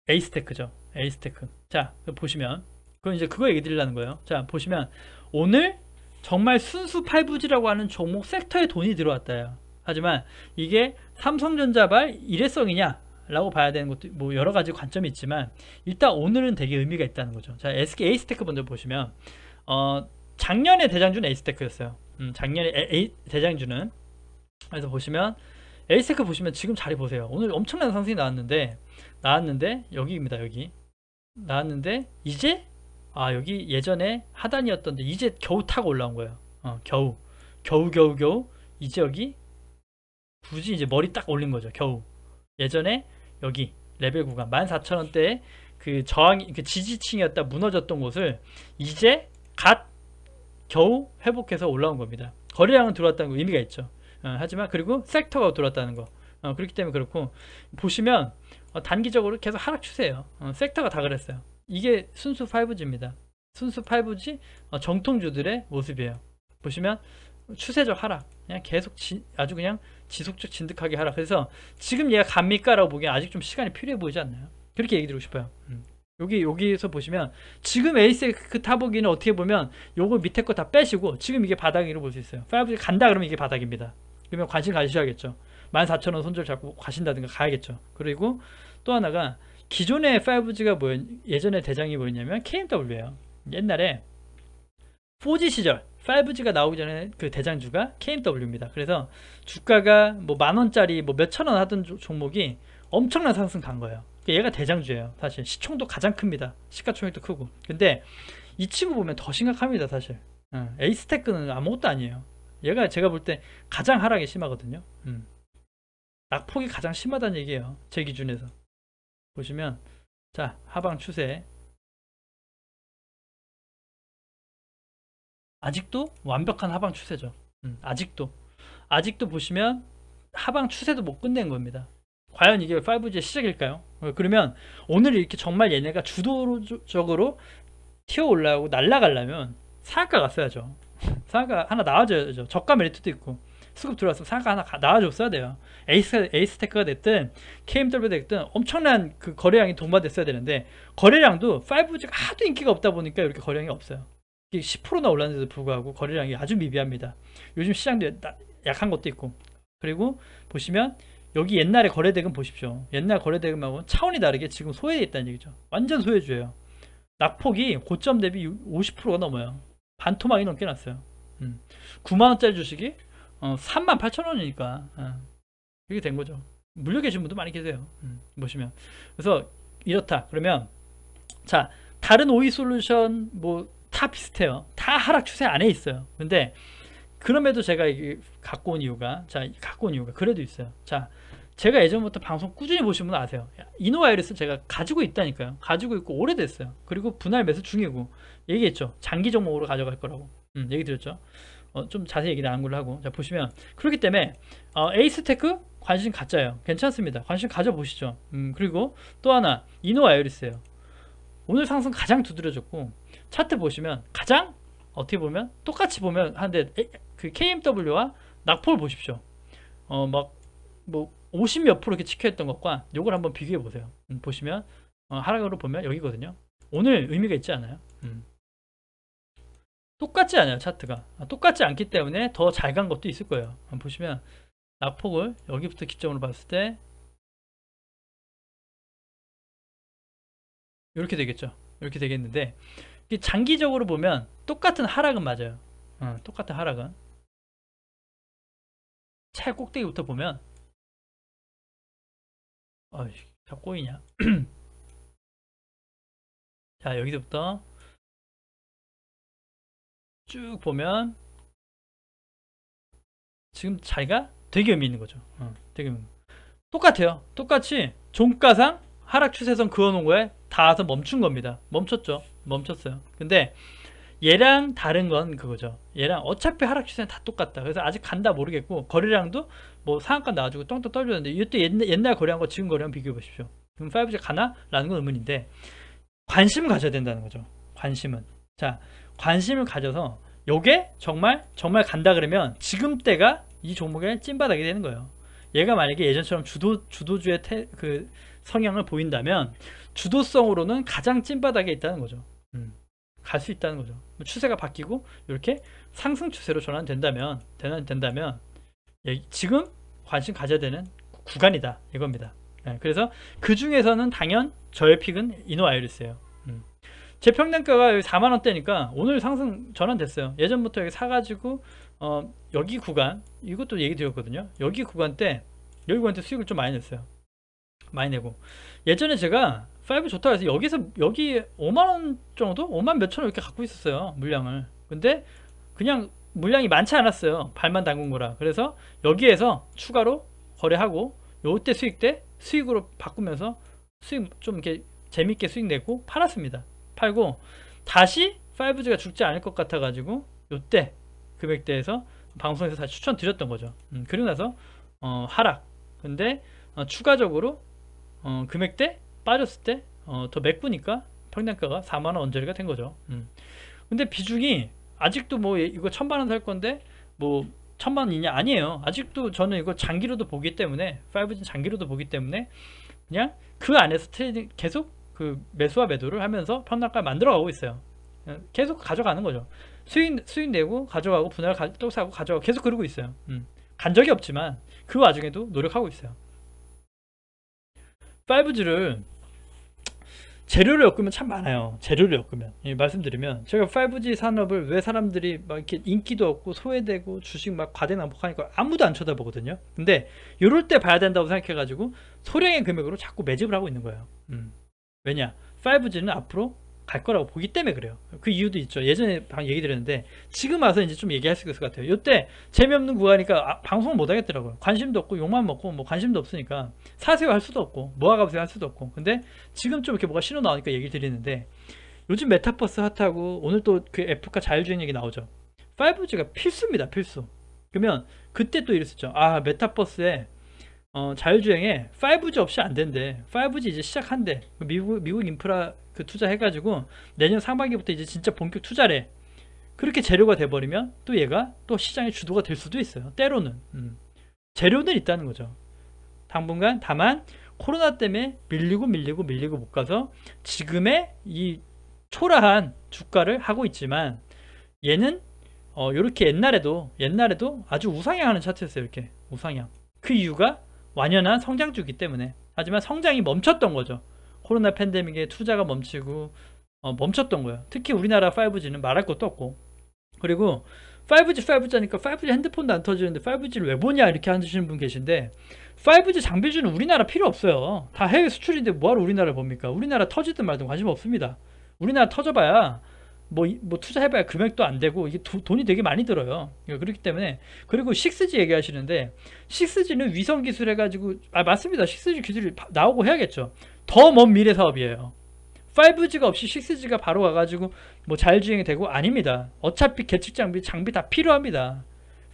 에이스테크죠. 에이스테크. 자, 보시면 그건 이제 그거 얘기 드리려는 거예요. 자, 보시면 오늘 정말 순수 5G라고 하는 종목 섹터에 돈이 들어왔다요. 하지만 이게 삼성전자발 일회성이냐 라고 봐야 되는 것도 뭐 여러 가지 관점이 있지만, 일단 오늘은 되게 의미가 있다는 거죠. 자, SK 에이스테크 먼저 보시면, 작년에 대장주는 에이스테크였어요. 작년에 대장주는. 그래서 보시면 에이스테크 보시면 지금 자리 보세요. 오늘 엄청난 상승이 나왔는데 여기입니다. 여기 나왔는데 이제 여기 예전에 하단이었던데 이제 겨우 타고 올라온 거예요. 겨우 이제 여기 굳이 이제 머리 딱 올린 거죠. 겨우. 예전에 여기 레벨 구간 14,000원대에 그 저항이, 그 지지층이었다 무너졌던 곳을 이제 겨우 회복해서 올라온 겁니다. 거래량은 들어왔다는 거 의미가 있죠. 하지만 그리고 섹터가 들어왔다는 거. 그렇기 때문에 그렇고, 보시면 단기적으로 계속 하락 추세예요. 섹터가 다 그랬어요. 이게 순수 5G입니다. 순수 5G 정통주들의 모습이에요. 보시면 추세적 하락, 그냥 계속 아주 그냥 지속적 진득하게 하락. 그래서 지금 얘가 갑니까? 라고 보기엔 아직 좀 시간이 필요해 보이지 않나요? 그렇게 얘기 드리고 싶어요. 여기서 보시면 지금 에이스테크 타보기는 어떻게 보면 요거 밑에 거 다 빼시고 지금 이게 바닥으로 볼 수 있어요. 5G 간다 그러면 이게 바닥입니다. 그러면 관심 가지셔야겠죠. 14,000원 손절 잡고 가신다든가 가야겠죠. 그리고 또 하나가, 기존의 5G가 예전에 대장이 뭐였냐면 KMW예요. 옛날에 4G 시절 5G가 나오기 전에 그 대장주가 KMW입니다. 그래서 주가가 뭐 만원짜리 뭐 몇천원 하던 종목이 엄청난 상승 간 거예요. 얘가 대장주예요. 사실 시총도 가장 큽니다. 시가총액도 크고. 근데 이 친구 보면 더 심각합니다. 사실 에이스테크는 아무것도 아니에요. 얘가 제가 볼 때 가장 하락이 심하거든요. 낙폭이 가장 심하다는 얘기예요. 제 기준에서. 보시면, 자, 하방 추세 아직도 완벽한 하방 추세죠. 아직도 보시면 하방 추세도 못 끝낸 겁니다. 과연 이게 5G의 시작일까요? 그러면 오늘 이렇게 정말 얘네가 주도적으로 튀어 올라오고 날아가려면 상한가가 써야죠. 상한가 하나 나와줘야죠. 저가 메리트도 있고 수급 들어와서 상한가 하나 나와줬어야 돼요. 에이스테크가 됐든 KMW가 됐든 엄청난 그 거래량이 동반됐어야 되는데, 거래량도 5G가 하도 인기가 없다 보니까 이렇게 거래량이 없어요. 10%나 올랐는데도 불구하고 거래량이 아주 미비합니다. 요즘 시장도 약한 것도 있고. 그리고 보시면 여기 옛날에 거래대금 보십시오. 옛날 거래대금하고 차원이 다르게 지금 소외되어 있다는 얘기죠. 완전 소외주예요. 낙폭이 고점 대비 50%가 넘어요. 반토막이 넘게 났어요. 9만원짜리 주식이 38,000원이니까 이렇게 된 거죠. 물려 계신 분도 많이 계세요. 보시면. 그래서 이렇다. 그러면 자, 다른 OE 솔루션 뭐 다 비슷해요. 다 하락 추세 안에 있어요. 근데 그럼에도 제가 이게 갖고 온 이유가 그래도 있어요. 자, 제가 예전부터 방송 꾸준히 보신 분은 아세요. 이노와이러스 제가 가지고 있다니까요. 가지고 있고 오래됐어요. 그리고 분할 매수 중이고 얘기했죠. 장기 종목으로 가져갈 거라고 얘기 드렸죠. 좀 자세히 얘기 나눈 걸로 하고. 자, 보시면 그렇기 때문에 에이스테크 관심 갖자예요. 괜찮습니다. 관심 가져보시죠. 그리고 또 하나 이노와이러스예요. 오늘 상승 가장 두드려졌고, 차트 보시면 가장 어떻게 보면 똑같이 보면 하는데, 그 KMW와 낙폭을 보십시오. 막 뭐 50몇 프로 이렇게 찍혀있던 것과 요걸 한번 비교해 보세요. 보시면 하락으로 보면 여기거든요. 오늘 의미가 있지 않아요? 똑같지 않아요. 차트가 똑같지 않기 때문에 더 잘 간 것도 있을 거예요. 보시면 낙폭을 여기부터 기점으로 봤을 때 이렇게 되겠죠. 이렇게 되겠는데, 장기적으로 보면 똑같은 하락은 맞아요. 똑같은 하락은 차에 꼭대기부터 보면 자, 꼬이냐. 자, 여기서부터 쭉 보면 지금 자기가 되게 의미 있는 거죠. 되게 똑같아요. 똑같이 종가상 하락 추세선 그어놓은 거에 닿아서 멈춘 겁니다. 멈췄어요. 근데 얘랑 다른 건 그거죠. 얘랑 어차피 하락 추세는 다 똑같다. 그래서 아직 간다 모르겠고, 거래량도 뭐 상한가 나와주고 똥똥 떨어졌는데, 이것도 옛날 거래량과 지금 거래량 비교해 보십시오. 그럼 5G 가나? 라는 건 의문인데, 관심을 가져야 된다는 거죠. 관심은. 자, 관심을 가져서 요게 정말 간다 그러면 지금 때가 이 종목의 찐바닥이 되는 거예요. 얘가 만약에 예전처럼 주도주의 그 성향을 보인다면 주도성으로는 가장 찐바닥에 있다는 거죠. 갈 수 있다는 거죠. 추세가 바뀌고 이렇게 상승 추세로 전환된다면 지금 관심 가져야 되는 구간이다 이겁니다. 그래서 그 중에서는 당연 저의 픽은 이노아이리스예요. 제 평단가가 4만원대니까 오늘 상승 전환됐어요. 예전부터 여기 사가지고 여기 구간, 이것도 얘기 드렸거든요. 여기 구간 때 수익을 좀 많이 냈어요. 많이 내고, 예전에 제가 5 좋다 해서 여기 5만원 정도? 5만 몇천원 이렇게 갖고 있었어요, 물량을. 근데 그냥 물량이 많지 않았어요. 발만 담근 거라. 그래서 여기에서 추가로 거래하고 요때 수익 때 수익으로 바꾸면서 수익 좀 이렇게 재밌게 수익 내고 팔았습니다. 팔고 다시 5G가 죽지 않을 것 같아 가지고 요때 금액대에서 방송에서 다시 추천드렸던 거죠. 그리고 나서 하락. 근데 추가적으로 금액대 빠졌을 때 더 메꾸니까 평단가가 4만원 언저리가 된 거죠. 근데 비중이 아직도 뭐 이거 1000만원 살 건데 뭐 1000만원이냐? 아니에요. 아직도 저는 이거 장기로도 보기 때문에, 5G 장기로도 보기 때문에 그냥 그 안에서 트레이딩 계속 그 매수와 매도를 하면서 평단가를 만들어 가고 있어요. 계속 가져가는 거죠. 수익 내고 가져가고 분할 또 사고 가져가고 계속 그러고 있어요. 간 적이 없지만 그 와중에도 노력하고 있어요. 5G를 재료를 엮으면 참 많아요. 재료를 엮으면, 말씀드리면 제가 5G 산업을 왜 사람들이 막 이렇게 인기도 없고 소외되고 주식 막 과대낭폭하니까 아무도 안 쳐다보거든요. 근데 이럴 때 봐야 된다고 생각해 가지고 소량의 금액으로 자꾸 매집을 하고 있는 거예요. 왜냐, 5G는 앞으로 갈 거라고 보기 때문에 그래요. 그 이유도 있죠. 예전에 얘기 드렸는데 지금 와서 이제 좀 얘기할 수 있을 것 같아요. 이때 재미없는 구간이니까 방송을 못 하겠더라고요. 관심도 없고 욕만 먹고 뭐 관심도 없으니까 사세요 할 수도 없고 모아가보세요 할 수도 없고. 근데 지금 좀 이렇게 뭐가 신호 나오니까 얘기를 드리는데, 요즘 메타버스 핫하고 오늘 또 그 애플카 자율주행 얘기 나오죠. 5G가 필수입니다. 필수. 그러면 그때 또 이랬었죠. 아, 메타버스에 자율주행에 5G 없이 안 된대. 5G 이제 시작한대. 미국 인프라 그 투자해가지고 내년 상반기부터 이제 진짜 본격 투자래. 그렇게 재료가 돼버리면 또 얘가 또 시장의 주도가 될 수도 있어요. 때로는. 재료는 있다는 거죠. 당분간. 다만 코로나 때문에 밀리고 못 가서 지금의 이 초라한 주가를 하고 있지만, 얘는 이렇게 옛날에도 아주 우상향하는 차트였어요. 이렇게 우상향. 그 이유가 완연한 성장주기 때문에. 하지만 성장이 멈췄던 거죠. 코로나 팬데믹에 투자가 멈추고 멈췄던 거예요. 특히 우리나라 5G는 말할 것도 없고. 그리고 5G 하니까 5G 핸드폰도 안 터지는데 5G를 왜 보냐 이렇게 하시는 분 계신데, 5G 장비주는 우리나라 필요 없어요. 다 해외 수출인데 뭐하러 우리나라를 봅니까? 우리나라 터지든 말든 관심 없습니다. 우리나라 터져봐야 뭐 투자해봐야 금액도 안 되고, 이게 돈이 되게 많이 들어요. 그렇기 때문에. 그리고 6G 얘기하시는데, 6G는 위성 기술 해가지고, 맞습니다. 6G 기술이 나오고 해야겠죠. 더 먼 미래 사업이에요. 5G가 없이 6G가 바로 와가지고 뭐 자율주행이 되고, 아닙니다. 어차피 계측 장비 다 필요합니다.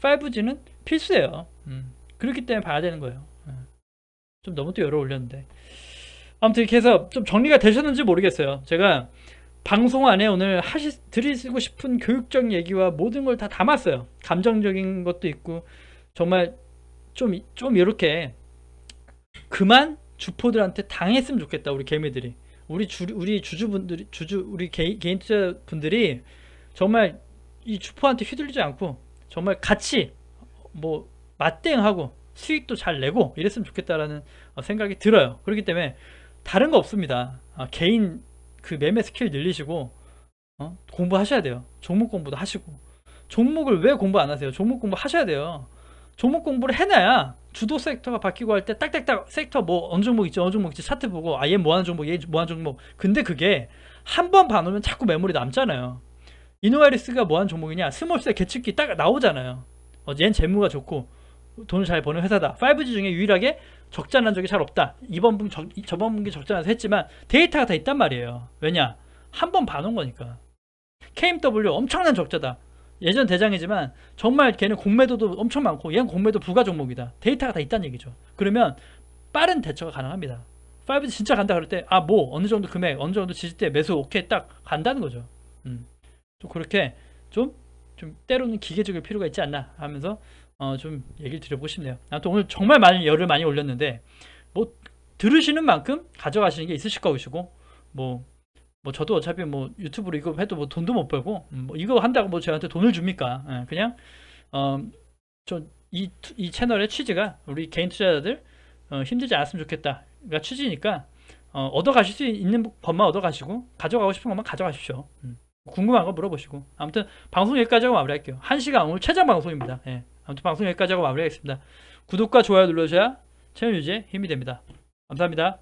5G는 필수예요. 그렇기 때문에 봐야 되는 거예요. 좀 너무 또 열어 올렸는데, 아무튼 이렇게 해서 좀 정리가 되셨는지 모르겠어요. 제가 방송 안에 오늘 드리고 싶은 교육적 얘기와 모든 걸 다 담았어요. 감정적인 것도 있고, 정말 좀 이렇게 그만 주포들한테 당했으면 좋겠다. 우리 개미들이, 우리 주주분들이, 우리 개인 투자분들이 정말 이 주포한테 휘둘리지 않고 정말 같이 뭐 맞대응하고 수익도 잘 내고 이랬으면 좋겠다라는 생각이 들어요. 그렇기 때문에 다른 거 없습니다. 개인 그 매매 스킬 늘리시고 공부하셔야 돼요. 종목 공부도 하시고. 종목을 왜 공부 안 하세요? 종목 공부 하셔야 돼요. 종목 공부를 해놔야 주도 섹터가 바뀌고 할 때 딱딱딱 섹터 뭐 어느 종목 있지 차트 보고, 얘 뭐하는 종목, 얘 뭐하는 종목. 근데 그게 한 번 봐놓으면 자꾸 메모리 남잖아요. 이노와리스가 뭐하는 종목이냐, 스몰셀 계측기 딱 나오잖아요. 얘는 재무가 좋고 돈을 잘 버는 회사다. 5G 중에 유일하게 적자 난 적이 잘 없다. 저번 분기 적자 나서 했지만 데이터가 다 있단 말이에요. 왜냐? 한 번 봐놓은 거니까. KMW 엄청난 적자다. 예전 대장이지만 정말 걔는 공매도도 엄청 많고, 얘는 공매도 부가 종목이다. 데이터가 다 있다는 얘기죠. 그러면 빠른 대처가 가능합니다. 5G 진짜 간다 그럴 때, 뭐 어느 정도 금액, 어느 정도 지지대 매수 오케이 딱 간다는 거죠. 좀 그렇게 좀 때로는 기계적일 필요가 있지 않나 하면서 좀 얘기를 드려보고 싶네요. 아무튼 오늘 정말 열을 많이 올렸는데, 뭐 들으시는 만큼 가져가시는 게 있으실 것이고, 뭐 저도 어차피 뭐 유튜브로 이거 해도 뭐 돈도 못 벌고, 뭐 이거 한다고 뭐 저한테 돈을 줍니까? 그냥 이 채널의 취지가 우리 개인 투자자들 힘들지 않았으면 좋겠다가 취지니까, 얻어가실 수 있는 것만 얻어가시고, 가져가고 싶은 것만 가져가십시오. 궁금한 거 물어보시고. 아무튼 방송 여기까지 하고 마무리할게요. 1시간 오늘 최장 방송입니다. 아무튼 방송 여기까지 하고 마무리하겠습니다. 구독과 좋아요 눌러주셔야 채널 유지에 힘이 됩니다. 감사합니다.